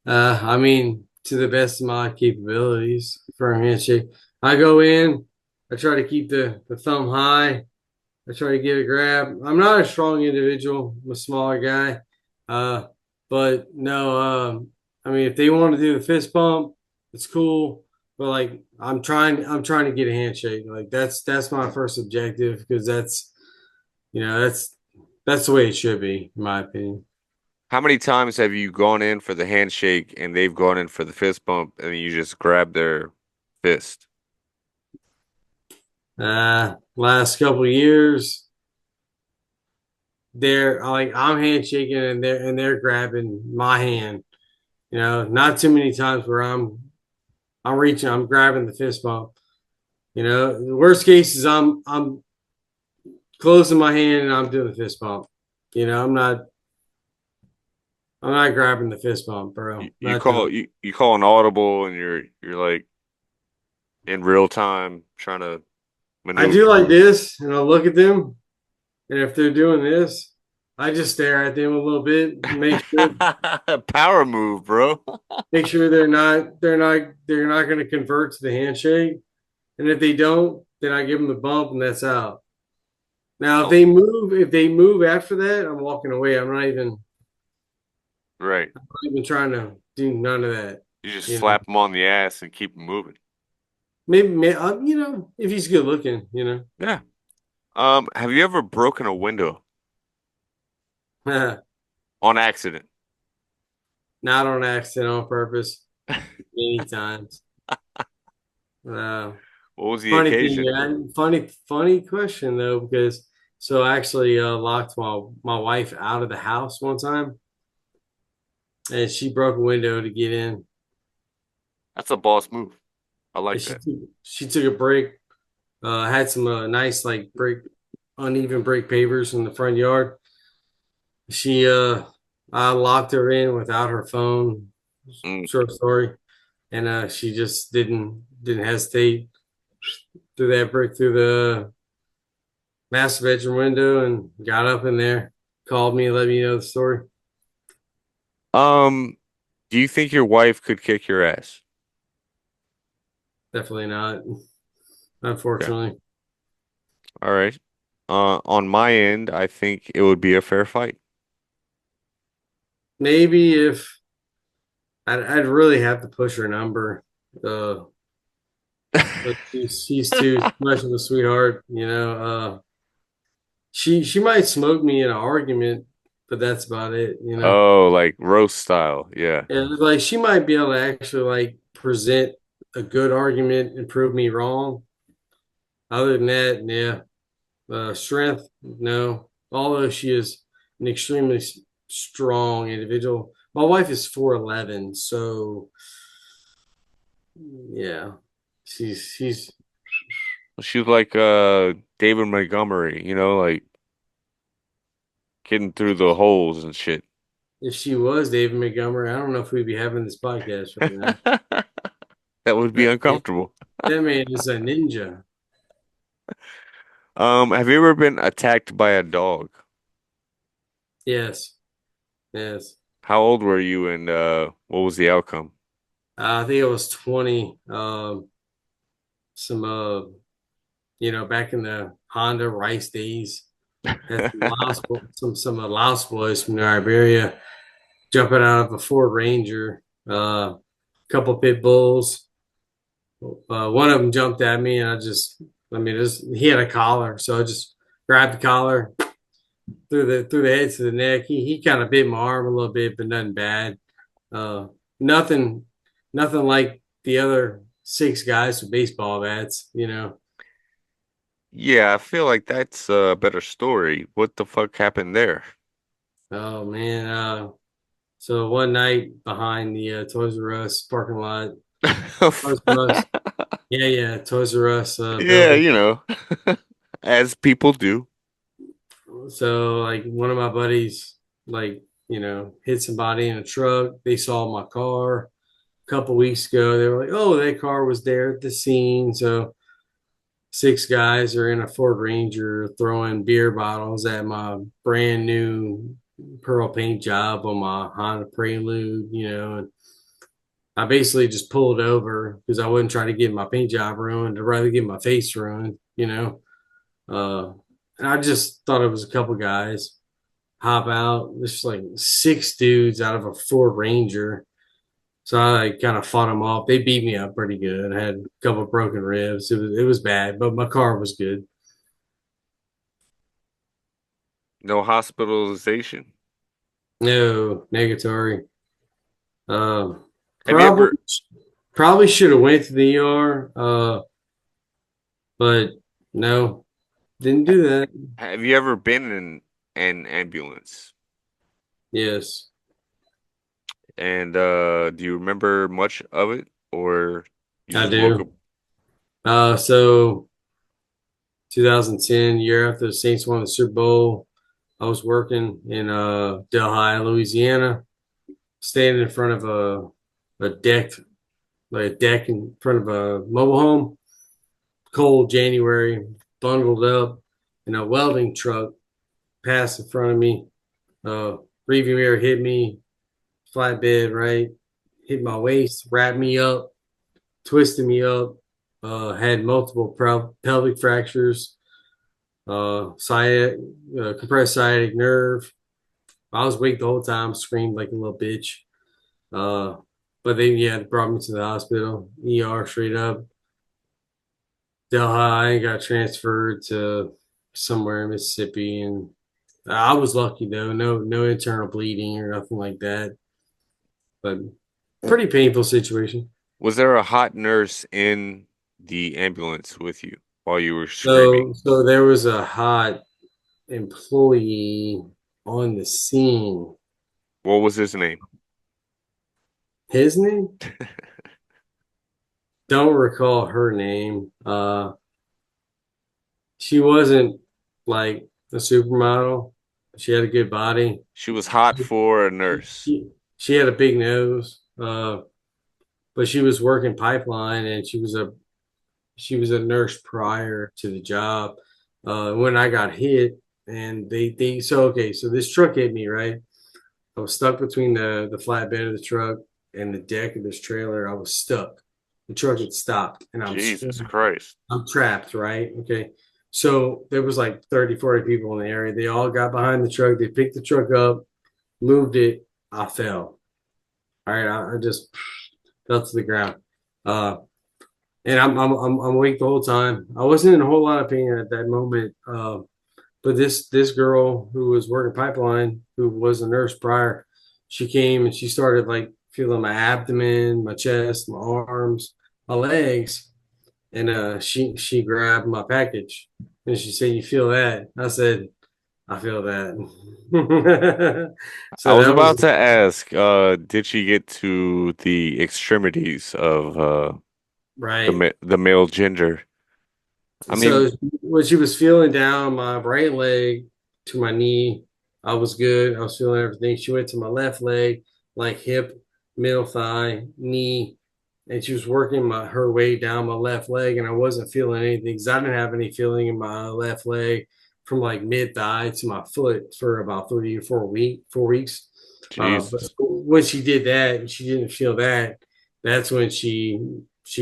I mean, to the best of my capabilities for a handshake. I go in, I try to keep the thumb high. I try to get a grab. I'm not a strong individual. I'm a smaller guy. Uh, but no, I mean, if they want to do the fist bump, it's cool. But like, I'm trying to get a handshake. Like that's my first objective because that's the way it should be, in my opinion. How many times have you gone in for the handshake and they've gone in for the fist bump and you just grab their fist? Last couple of years, they're like I'm handshaking and they're grabbing my hand. Not too many times where I'm reaching, I'm grabbing the fist bump. The worst case is I'm closing my hand and I'm doing the fist bump. I'm not grabbing the fist bump, bro. You Not doing call it. you call an audible and you're like in real time trying to I maneuver. do like this, and I look at them, and if they're doing this, I just stare at them a little bit, Power move, bro. make sure they're not going to convert to the handshake. And if they don't, then I give them the bump, and that's out. Now, if Oh, they move after that, I'm walking away. I'm right. not even trying to do none of that. You just You know, slap him on the ass and keep him moving. maybe if he's good looking. Yeah. Have you ever broken a window Not on accident? on accident, on purpose, many times. Uh, What was the Funny thing, occasion? yeah, funny question though, because so I actually locked my wife out of the house one time, and she broke a window to get in. That's a boss move. I And like she that. took, she took a break. Had some nice like uneven brick pavers in the front yard. She I locked her in without her phone. Mm. Short story, and she just didn't hesitate. Threw that brick through the master bedroom window and got up in there. Called me, let me know the story. Um, do you think your wife could kick your ass? Definitely not, Okay. unfortunately. All right. On my end, I think it would be a fair fight. Maybe if I'd really have to push her number. Uh, but she's too much of a sweetheart. She might smoke me in an argument, but that's about it. Oh, like roast style. Yeah. And like she might be able to actually like present a good argument and prove me wrong. Other than that, yeah. Strength, no. Although she is an extremely strong individual. My wife is 4'11", so yeah, she's She's like David Montgomery, like getting through the holes and shit. if she was David Montgomery, I don't know if we'd be having this podcast right now. That would be That man, uncomfortable. that man is a ninja. Have you ever been attacked by a dog? Yes, yes. How old were you and what was the outcome? I think it was 20. Some back in the Honda Rice days, had some Laos, some Laos boys from Iberia jumping out of a Ford Ranger. Couple pit bulls. One of them jumped at me, and he had a collar, so I just grabbed the collar, through the head to the neck. He kind of bit my arm a little bit, but nothing bad. Uh, nothing nothing like the other six guys with baseball bats. Yeah, I feel like that's a better story. What the fuck happened there? Oh man. So one night behind the Toys R Us parking lot, Toys R Us, yeah, yeah, Toys R Us Yeah, building. as people do. So like one of my buddies, like hit somebody in a truck. They saw my car a couple weeks ago. They were like, "Oh, that car was there at the scene." So six guys are in a Ford Ranger throwing beer bottles at my brand new pearl paint job on my Honda Prelude. And I basically just pulled over because I wasn't trying to get my paint job ruined. I'd rather get my face ruined. Uh, and I just thought it was a couple guys hop out. There's like six dudes out of a Ford Ranger. So I like, kind of fought them off. They beat me up pretty good. I had a couple broken ribs. It was bad, but my car was good. No hospitalization. No negatory. Um, Have you probably ever probably should have went to the ER. But no, didn't do that. have you ever been in an ambulance? Yes, And do you remember much of it, or you I just woke up? do. So 2010, year after the Saints won the Super Bowl, I was working in Delhi, Louisiana, standing in front of a deck, like a deck in front of a mobile home. Cold January, bundled up, and a welding truck passed in front of me. Uh, Rearview mirror hit me, flatbed, right? Hit my waist, wrapped me up, twisted me up. Had multiple pelvic fractures, sciatic, compressed sciatic nerve. I was awake the whole time, screamed like a little bitch. Uh, but they brought me to the hospital, ER straight up. Delhi got transferred to somewhere in Mississippi, and I was lucky though, no internal bleeding or nothing like that. But pretty painful situation. Was there a hot nurse in the ambulance with you while you were screaming? So there was a hot employee on the scene. What was his name? His name? Don't recall her name. She wasn't like a supermodel. She had a good body. She was hot for a nurse. She had a big nose. But she was working pipeline, and she was a nurse prior to the job. When I got hit, and they so okay, so this truck hit me, right. I was stuck between the flatbed of the truck and the deck of this trailer. I was stuck. The truck had stopped, and Jesus Christ. I'm trapped, right? Okay. So there was like 30, 40 people in the area. They all got behind the truck. They picked the truck up, moved it. I fell. All right. I just fell to the ground. Uh, and I'm awake the whole time. I wasn't in a whole lot of pain at that moment. But this girl who was working pipeline, who was a nurse prior, she came and she started like feeling my abdomen, my chest, my arms, my legs, and she grabbed my package and she said, "You feel that?" I said, "I feel that." I So was that about was to ask, did she get to the extremities of right. the male gender? I mean, So when she was feeling down my right leg to my knee, I was good. I was feeling everything. She went to my left leg, like hip, middle thigh, knee, and she was working her way down my left leg, and I wasn't feeling anything because I didn't have any feeling in my left leg from like mid thigh to my foot for about 4 weeks. But Jesus. when she did that and she didn't feel that, that's when she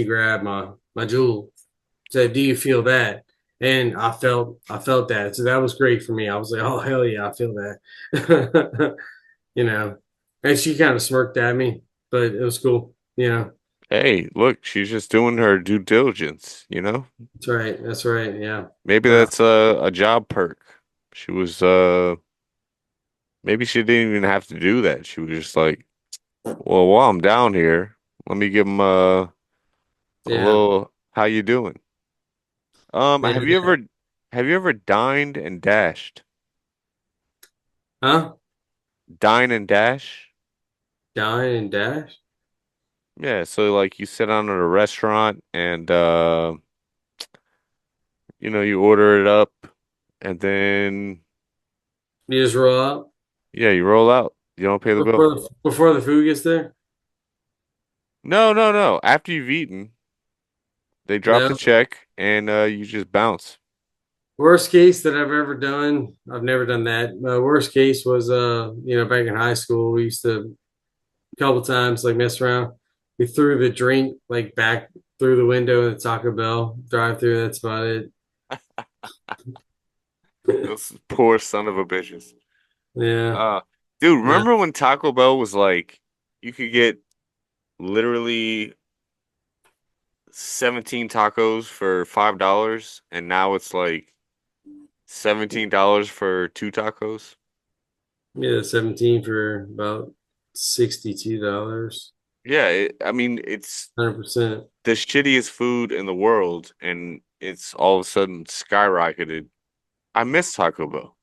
grabbed my jewel, said, "Do you feel that?" And I felt that. So that was great for me. I was like, "Oh hell yeah, I feel that." you know. And she kind of smirked at me, but it was cool. Hey, look, she's just doing her due diligence. That's right. That's right. Yeah. Maybe But that's a job perk. She was Maybe she didn't even have to do that. She was just like, well, while I'm down here, let me give him a Yeah. little how you doing? Yeah. Have you ever dined and dashed? Huh? Dine and dash? Dine and dash? Yeah, so like you sit down at a restaurant and you order it up and then You just roll out yeah, you roll out. You don't pay the bill. before the food gets there? No, no, no. After you've eaten, they drop the No. check and you just bounce. Worst case that I've ever done, I've never done that. Worst case was back in high school, we used to a couple times like mess around. We threw the drink like back through the window in the Taco Bell drive through. That's about it. Those poor son of a bitches. Yeah. Uh, dude, Yeah. remember when Taco Bell was like you could get literally 17 tacos for $5 and now it's like $17 for two tacos? Yeah, 17 for about $62. Yeah, I mean it's 100%. the shittiest food in the world and it's all of a sudden skyrocketed. I miss Taco Bell.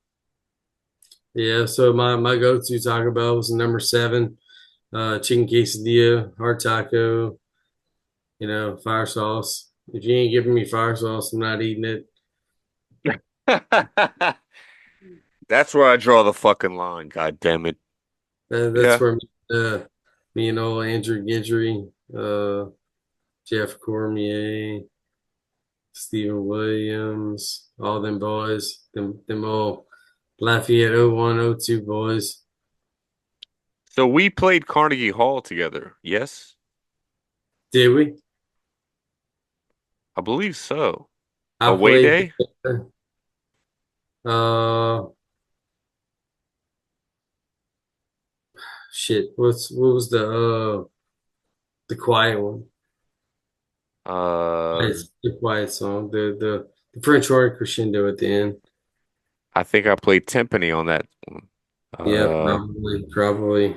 Yeah, so my go-to Taco Bell was number seven, chicken quesadilla, hard taco, fire sauce. If you ain't giving me fire sauce, I'm not eating it. That's where I draw the fucking line, god damn it. That's Yeah. where me and old Andrew Gidry, Jeff Cormier, Stephen Williams, all them boys, them all Lafayette '01, '02 boys. So we played Carnegie Hall together. Yes? Did we? I believe so. I Away played day? there. Uh, shit. What was the quiet one? Uh It's the quiet song. The French horn crescendo at the end. I think I played timpani on that one. Yeah, Uh probably.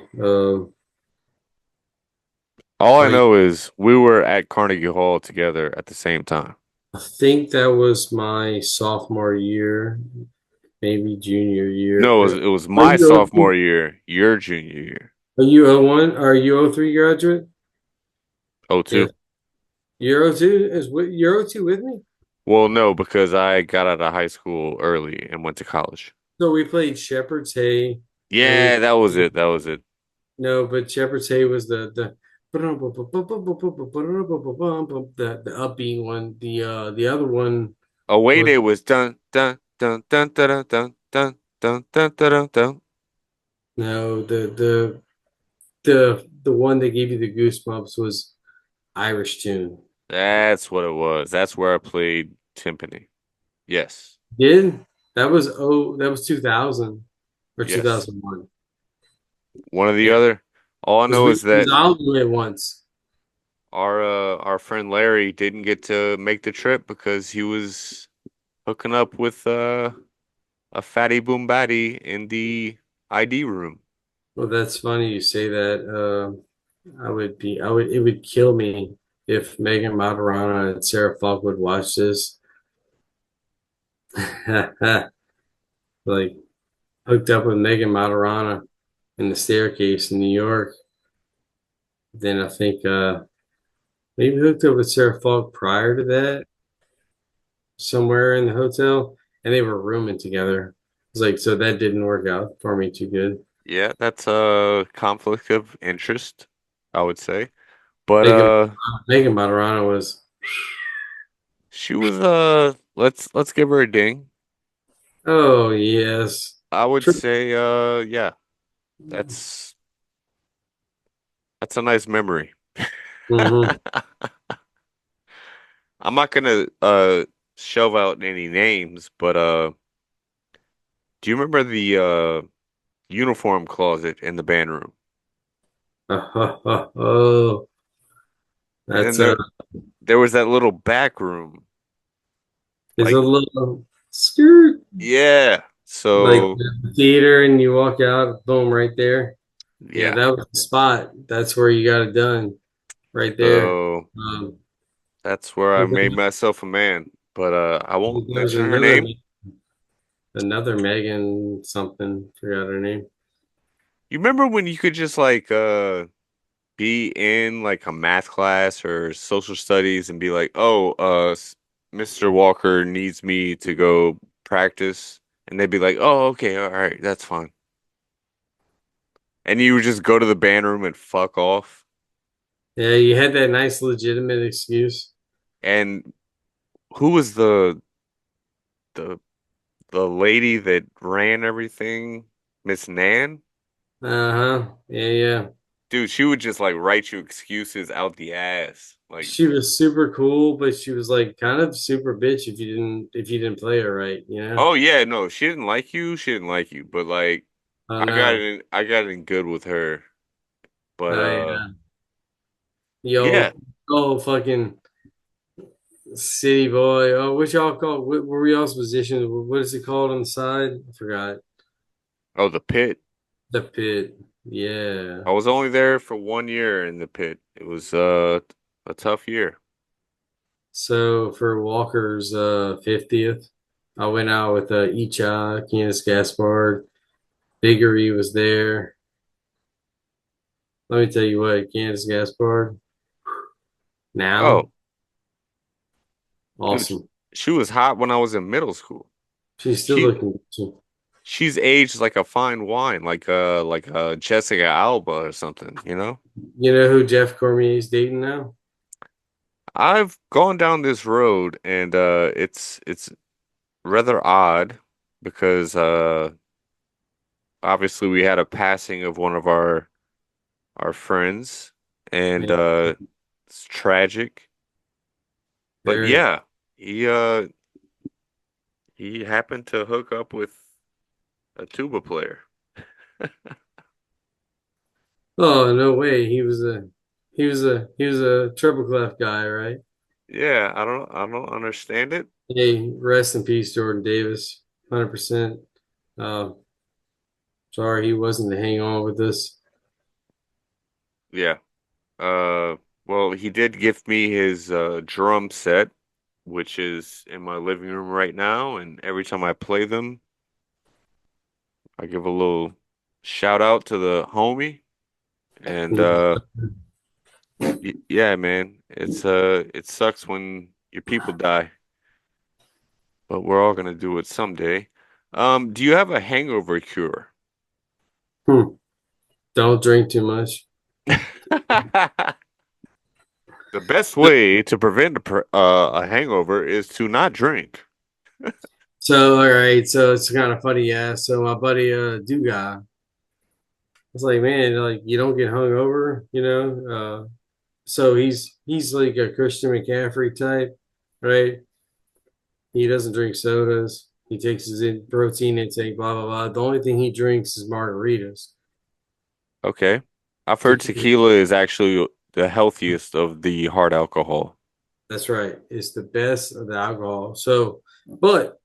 all I Like know is we were at Carnegie Hall together at the same time. I think that was my sophomore year, maybe junior year. No, it was Are my you sophomore year, your junior year. Are you '01? Are you '03 graduate? Oh, Yeah. two. You're '02 is what you're '02 with me? Well, no, because I got out of high school early and went to college. So we played Shepherd's Hay and we Yeah, that was it. That was it. no, but Shepherd's Hay was the the upbeat one. The other one Away was day was dun dun dun dun dun dun dun dun dun dun dun dun. no the one that gave you the goosebumps was Irish Tune. That's what it was. That's where I played timpani. Yes. Did that was 2000 or Yes. 2001. One or the Yeah, other. All I because know is that I only went once. our friend Larry didn't get to make the trip because he was hooking up with a fatty boom batty in the ID room. Well, that's funny you say that. It would kill me if Megan Maturana and Sarah Falk would watch this. Like hooked up with Megan Maturana in the staircase in New York. Then I think maybe hooked up with Sarah Falk prior to that, somewhere in the hotel, and they were rooming together. It's like so that didn't work out for me too good. Yeah, that's a conflict of interest, I would say. But Megan Megan Maturana was she was let's give her a ding. oh yes. I would True. say yeah, that's that's a nice memory. Hmm. I'm not gonna shove out any names, but do you remember the uniform closet in the band room? Oh, And then that's there was that little back room. is a Like little skirt. yeah. like So the theater, and you walk out, boom, right there. Yeah, yeah. that was the spot. That's where you got it done, right there. So Um, that's where I but made then myself a man. But I won't there was mention her name. another Megan something. Forgot her name. You remember when you could just like be in like a math class or social studies and be like, "Oh, Mr. Walker needs me to go practice." And they'd be like, "Oh, okay, all right, that's fine." And you would just go to the band room and fuck off. Yeah, you had that nice legitimate excuse. And who was the the lady that ran everything? Miss Nan? Uh-huh. Yeah, yeah. Dude, she would just like write you excuses out the ass. Like, She was super cool, but she was like kind of super bitch if you didn't play her right, you know? oh yeah, no, she didn't like you. She didn't like you, but like Oh no. I got in good with her. But Oh yeah. yeah. Yo, fucking city boy. Oh, what y'all call what were y'all's position? What is it called on the side? I forgot. Oh, the pit. The pit. Yeah. I was only there for 1 year in the pit. It was a tough year. So for Walker's 50th, I went out with Icha, Candace Gaspard, Biggery was there. Let me tell you what, Candace Gaspard, now, Oh, dude, awesome. she was hot when I was in middle school. She's still She looking good. she's aged like a fine wine, like Jessica Alba or something, you know? You know who Jeff Cormier's dating now? I've gone down this road and it's rather odd because obviously we had a passing of one of our friends and Yeah, it's tragic. But very. yeah, he happened to hook up with a tuba player. Oh, no way. He was a treble clef guy, right? Yeah, I don't understand it. Hey, rest in peace, Jordan Davis. 100%. Uh, sorry he wasn't to hang on with us. Yeah. Uh well, he did gift me his drum set, which is in my living room right now, and every time I play them, I give a little shout out to the homie. And yeah, man, it sucks when your people die, but we're all gonna do it someday. Do you have a hangover cure? Hmm. Don't drink too much. The best way to prevent a hangover is to not drink. So, all right. So it's kind of funny. Yeah. So my buddy, Duga, it's like, man, like you don't get hungover, you know? So he's like a Christian McCaffrey type, right? He doesn't drink sodas. He takes his protein intake, blah blah blah. The only thing he drinks is margaritas. Okay. I've heard Tequila. tequila is actually the healthiest of the hard alcohol. That's right. It's the best of the alcohol. So, but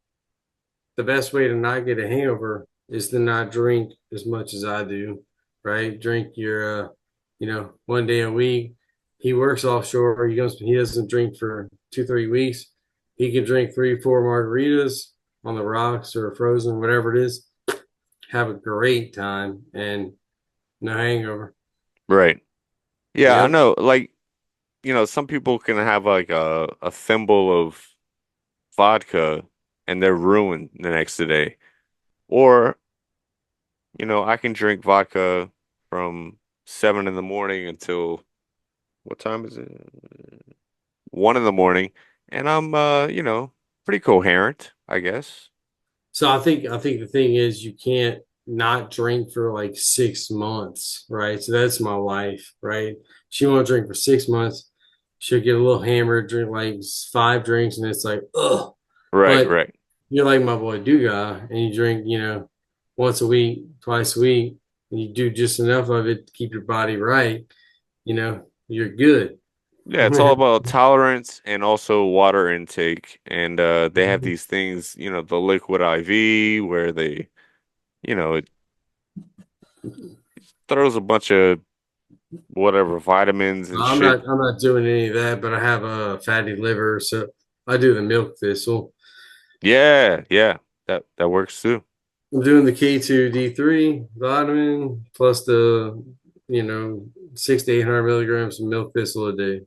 the best way to not get a hangover is to not drink as much as I do, right? Drink your, one day a week. He works offshore. He doesn't drink for 2, 3 weeks. He can drink 3, 4 margaritas on the rocks or frozen, whatever it is. Have a great time and no hangover. Right. Yeah, I Yep. know. Like, some people can have like a thimble of vodka and they're ruined the next day. Or, I can drink vodka from 7 in the morning until what time is it? 1 in the morning, and I'm pretty coherent, I guess. So I think the thing is you can't not drink for like 6 months, right? So that's my wife, right? She won't drink for 6 months. She'll get a little hammered, drink like 5 drinks, and it's like, ugh. Right, But right. you're like my boy Duga, and you drink, once a week, twice a week, and you do just enough of it to keep your body right, you're good. Yeah, it's all about tolerance and also water intake. And they have these things, the liquid IV where it throws a bunch of whatever vitamins and I'm shit. not doing any of that, but I have a fatty liver, so I do the milk thistle. Yeah, yeah, that works too. I'm doing the K2D3 vitamin plus the, you know, 6 to 800 milligrams of milk thistle a day.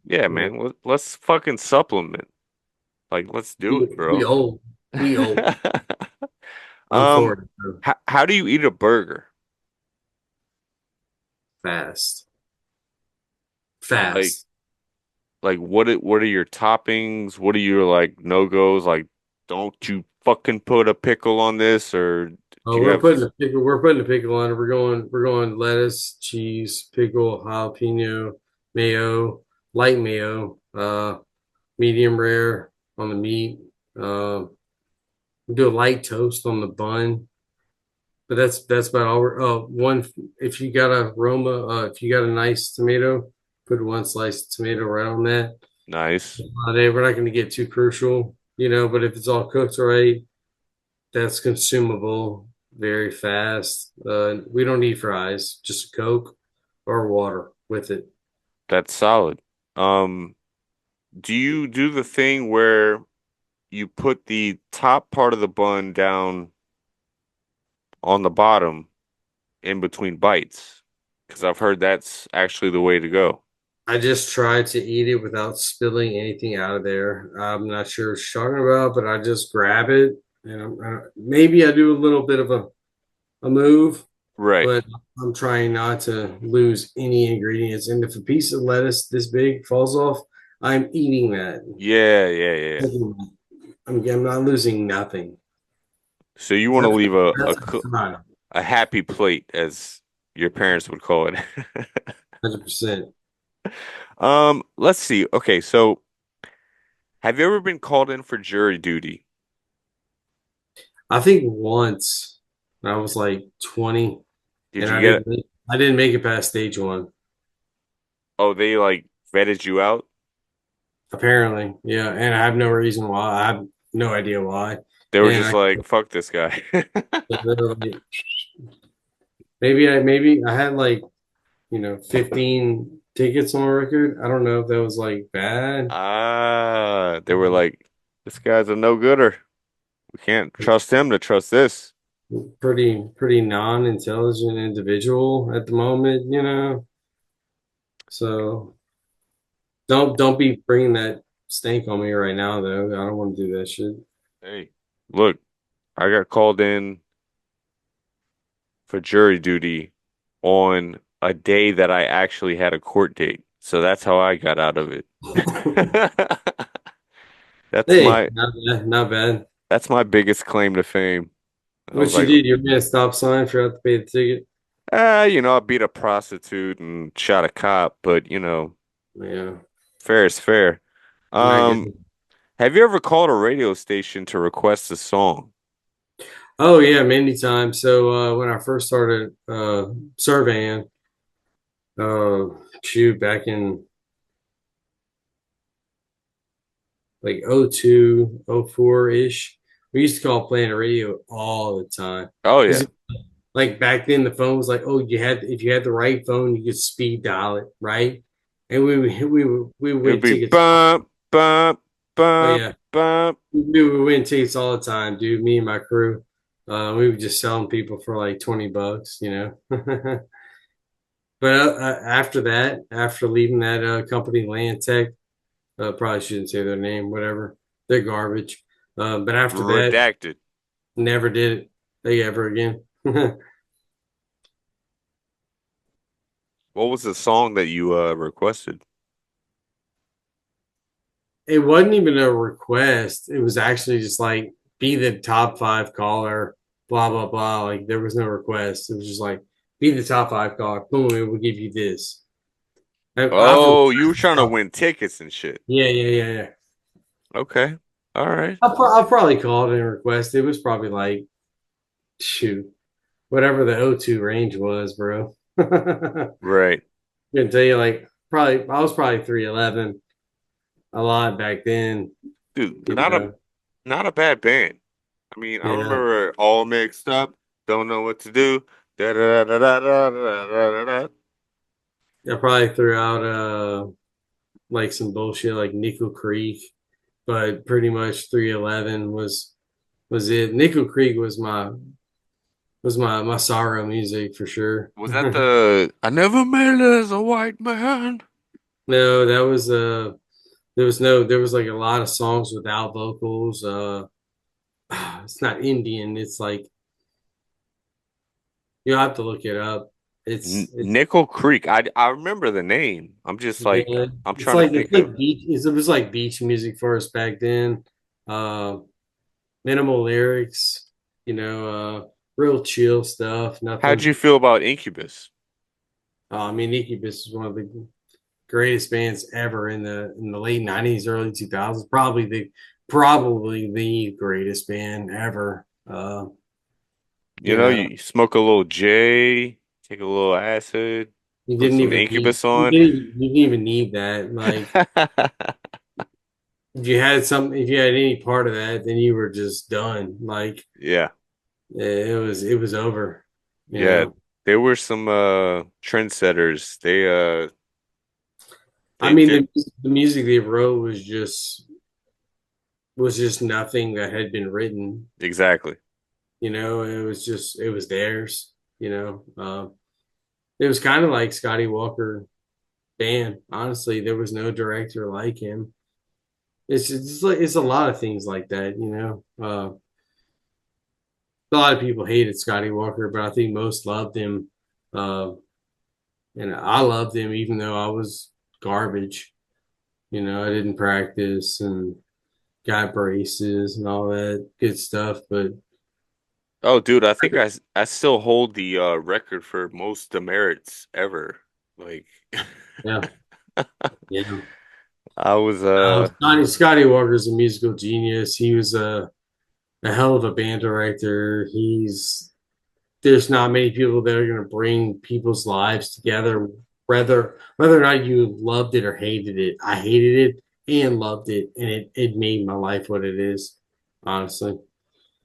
Yeah, Yeah. man, let's fucking supplement. Like, let's do it, We bro. old. We old. I'm Um, 40, so how do you eat a burger? fast. Like, Fast. what are your toppings? What are your like no-goes? Like, don't you fucking put a pickle on this, or Oh, do you have? we're putting a pickle on it. We're going lettuce, cheese, pickle, jalapeno, mayo, light mayo, medium rare on the meat. We do a light toast on the bun. But that's about all. One, if you got a Roma, if you got a nice tomato, put one slice of tomato right on that. Nice. We're not going to get too crucial, but if it's all cooked right, that's consumable very fast. We don't need fries, just Coke or water with it. That's solid. Um, do you do the thing where you put the top part of the bun down on the bottom in between bites? Because I've heard that's actually the way to go. I just tried to eat it without spilling anything out of there. I'm not sure what you're talking about, but I just grab it and maybe I do a little bit of a move, Right. but I'm trying not to lose any ingredients. And if a piece of lettuce this big falls off, I'm eating that. Yeah, yeah, yeah, yeah. I'm not losing nothing. So you want to That's leave that's a fry, a happy plate, as your parents would call it. 100%. Let's see. Okay, so have you ever been called in for jury duty? I think once I was like 20, Did and you get I didn't make it past stage one. Oh, they like vetted you out? Apparently, yeah, and I have no reason why. I have no idea why. They were And just like, fuck this guy. literally, maybe I had like 15 tickets on my record. I don't know if that was like bad. They were like, this guy's a no-gooder. We can't trust him to trust this. Pretty non-intelligent individual at the moment. So don't be bringing that stank on me right now, though. I don't want to do that shit. Hey, look, I got called in for jury duty on a day that I actually had a court date. So that's how I got out of it. That's Hey, my not bad, not bad. that's my biggest claim to fame. I was What you like, did? You ran a stop sign, forgot to pay the ticket. I beat a prostitute and shot a cop, but Yeah, fair is fair. I guess. Um, have you ever called a radio station to request a song? Oh yeah, many times. So when I first started surveying, uh, shoot, back in like '02, '04 ish, we used to call Planet Radio all the time. Oh Because yeah, like back then, the phone was like, oh, if you had the right phone, you could speed dial it, right? And we would it would win be tickets. bump, bump, Oh bump, yeah, bump. we would win tickets all the time, dude. Me and my crew, we would just sell them people for like $20. But after that, after leaving that company, Land Tech, probably shouldn't say their name, whatever. They're garbage. But after that, Redacted. never did it they ever again. What was the song that you requested? It wasn't even a request. It was actually just like be the top five caller, blah blah blah. Like there was no request. It was just like be the top five caller. Boom, it will give you this. I've Oh, you were trying to win tickets and shit. yeah. Okay. All right. I've probably called and requested. It was probably like shoot whatever the O2 range was, bro. I Right. can tell you like probably I was probably 3'11 a lot back then. Dude, You know, not a bad band. I mean, I yeah, remember All Mixed Up, Don't Know What to Do. Da da da da da da da da da. I probably threw out like some bullshit like Nickel Creek, but pretty much 311 was it. Nickel Creek was my sorrow music for sure. Was that the I never made it as a white man? No, that was there was like a lot of songs without vocals. It's not Indian. It's like you'll have to look it up. It's Nickel Creek. I remember the name. I'm just like yeah, I'm trying to it's think of. like beach. It was like beach music for us back then. Uh, Minimal lyrics, real chill stuff. How'd Nothing. you feel about Incubus? I mean, Incubus is one of the greatest bands ever in the late '90s, early 2000s. Probably the greatest band ever. You You know, know, you smoke a little J, take a little acid, you put didn't some even need Incubus on. you didn't even need that. Like if you had any part of that, then you were just done. Like Yeah, it was over. You yeah. know, There were some trendsetters. I They mean did the music they wrote was just nothing that had been written. exactly. It was theirs. It was kind of like Scotty Walker band. Honestly, there was no director like him. It's a lot of things like that. A lot of people hated Scotty Walker, but I think most loved him. Uh, and I loved him even though I was garbage. I didn't practice and got braces and all that good stuff. But Oh, dude, I think I still hold the record for most demerits ever. Like yeah, yeah. I was Scotty Walker's a musical genius. He was a hell of a band director. There's not many people that are going to bring people's lives together, whether or not you loved it or hated it. I hated it and loved it, and it made my life what it is, honestly.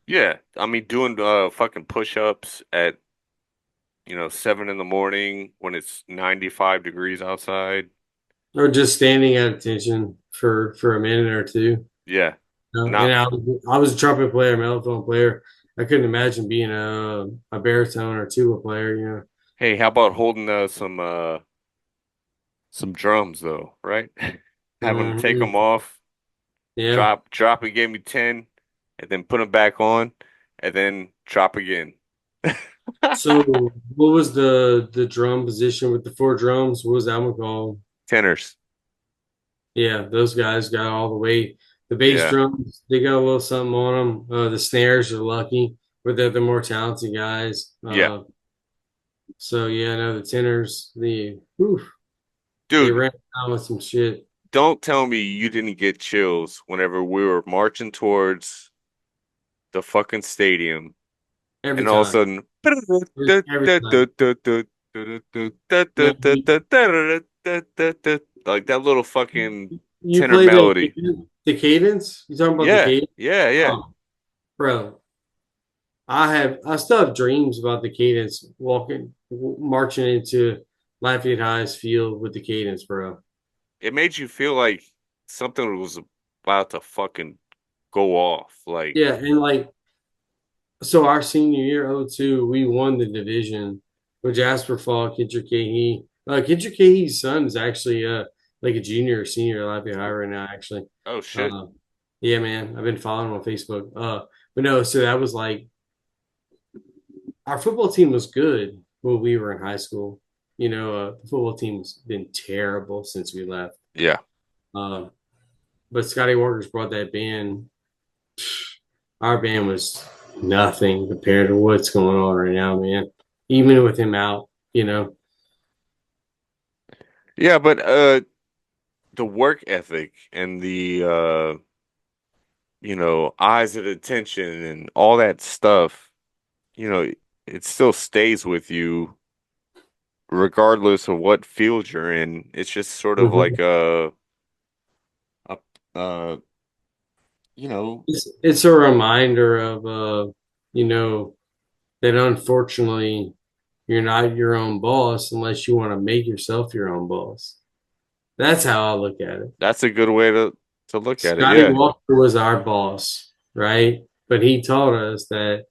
yeah, I mean doing fucking push-ups at 7 in the morning when it's 95 degrees outside. Or just standing at attention for a minute or two. Yeah. And Not I was a trumpet player, mellophone player. I couldn't imagine being a baritone or tuba player. Hey, how about holding some drums though, right? Having them take them Mhm. off, Yeah. drop and give me 10 and then put them back on and then drop again. So what was the drum position with the four drums? What was that one called? Tenors. Yeah, those guys got all the weight. The bass Yeah. drums, they got a little something on them. The snares are lucky, but they're the more talented guys. Yeah. So yeah, no, the tenors, whew, they Dude, ran out with some shit don't tell me you didn't get chills whenever we were marching towards the fucking stadium every and all of a time. sudden Every time. No, like that little fucking you tenor play melody. the cadence? You talking about the Yeah, cadence? yeah, yeah. Oh, bro, I still have dreams about the cadence marching into Lafayette High's field with the cadence, bro. It made you feel like something was about to fucking go off. Like, Yeah, and like so our senior year, '02, we won the division with Jasper Fall, Kendrick Cahey. Kendrick Cahey's son is actually like a junior or senior at Lafayette High right now, actually. oh shit. Uh, yeah, man. I've been following him on Facebook. But no, so that was like our football team was good when we were in high school. The football team's been terrible since we left. Yeah. Uh, but Scotty Walker's brought that band. Our band was nothing compared to what's going on right now, man. Even with him out. Yeah, but the work ethic and the eyes at attention and all that stuff, it still stays with you regardless of what field you're in, it's just sort of like Mhm. a uh, you know, It's a reminder of you know, that unfortunately you're not your own boss unless you want to make yourself your own boss. That's how I look at it. that's a good way to look at it. Scotty Yeah. Walker was our boss, right? But he taught us that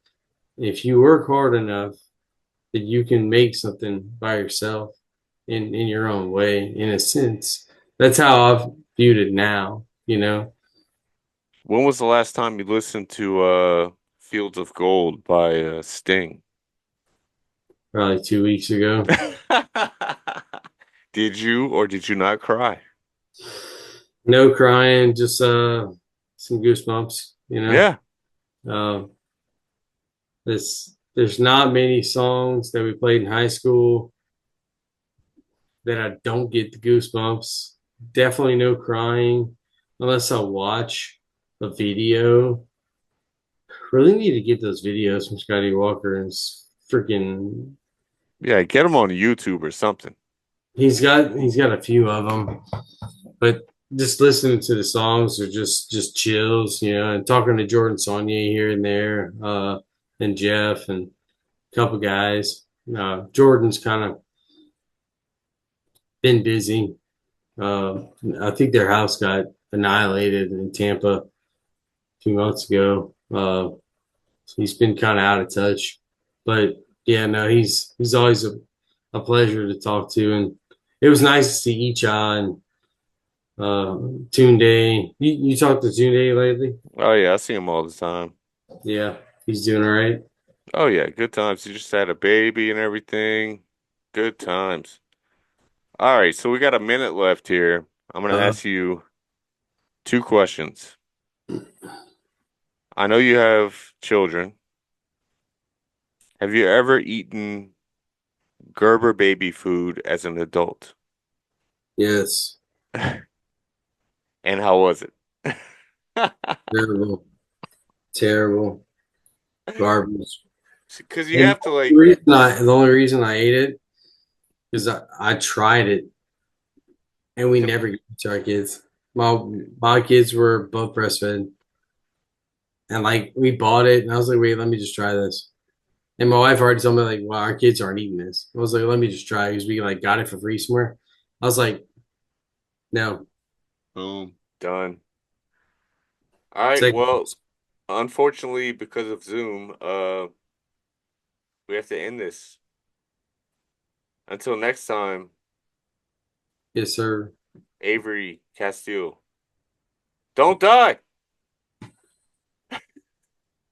if you work hard enough, that you can make something by yourself in your own way, in a sense. That's how I've viewed it now, you know, When was the last time you listened to Fields of Gold by Sting? probably 2 weeks ago. Did you or did you not cry? No crying, just some goosebumps, you know. Yeah. Uh, there's not many songs that we played in high school that I don't get the goosebumps. Definitely no crying unless I watch a video. Really need to get those videos from Scotty Walker and freaking. Yeah, get them on YouTube or something. He's got a few of them, but just listening to the songs are just chills, you know. And talking to Jordan Saunier here and there, and Jeff and a couple guys. Jordan's kind of been busy. Uh, I think their house got annihilated in Tampa a few months ago. He's been kind of out of touch, but yeah, no, he's always a pleasure to talk to, and it was nice to see Icha and Tunde. You talked to Tunde lately? Oh yeah, I see them all the time. Yeah, he's doing all right. Oh yeah, good times. You just had a baby and everything. Good times. All right, so we got a minute left here. I'm gonna Uh, ask you two questions. I know you have children. Have you ever eaten Gerber baby food as an adult? yes, And how was it? terrible, terrible, garbage. Because you And have to like, the only reason I ate it is I tried it and we never gave it to our kids. My kids were both breastfed, and like we bought it, and I was like, wait, let me just try this. And my wife already told me like, well, our kids aren't eating this. I was like, let me just try because we like got it for free somewhere. I was like, no, boom, done. All right, second, well, unfortunately, because of Zoom, we have to end this. Until next time, yes, sir. Avery Castille. Don't die.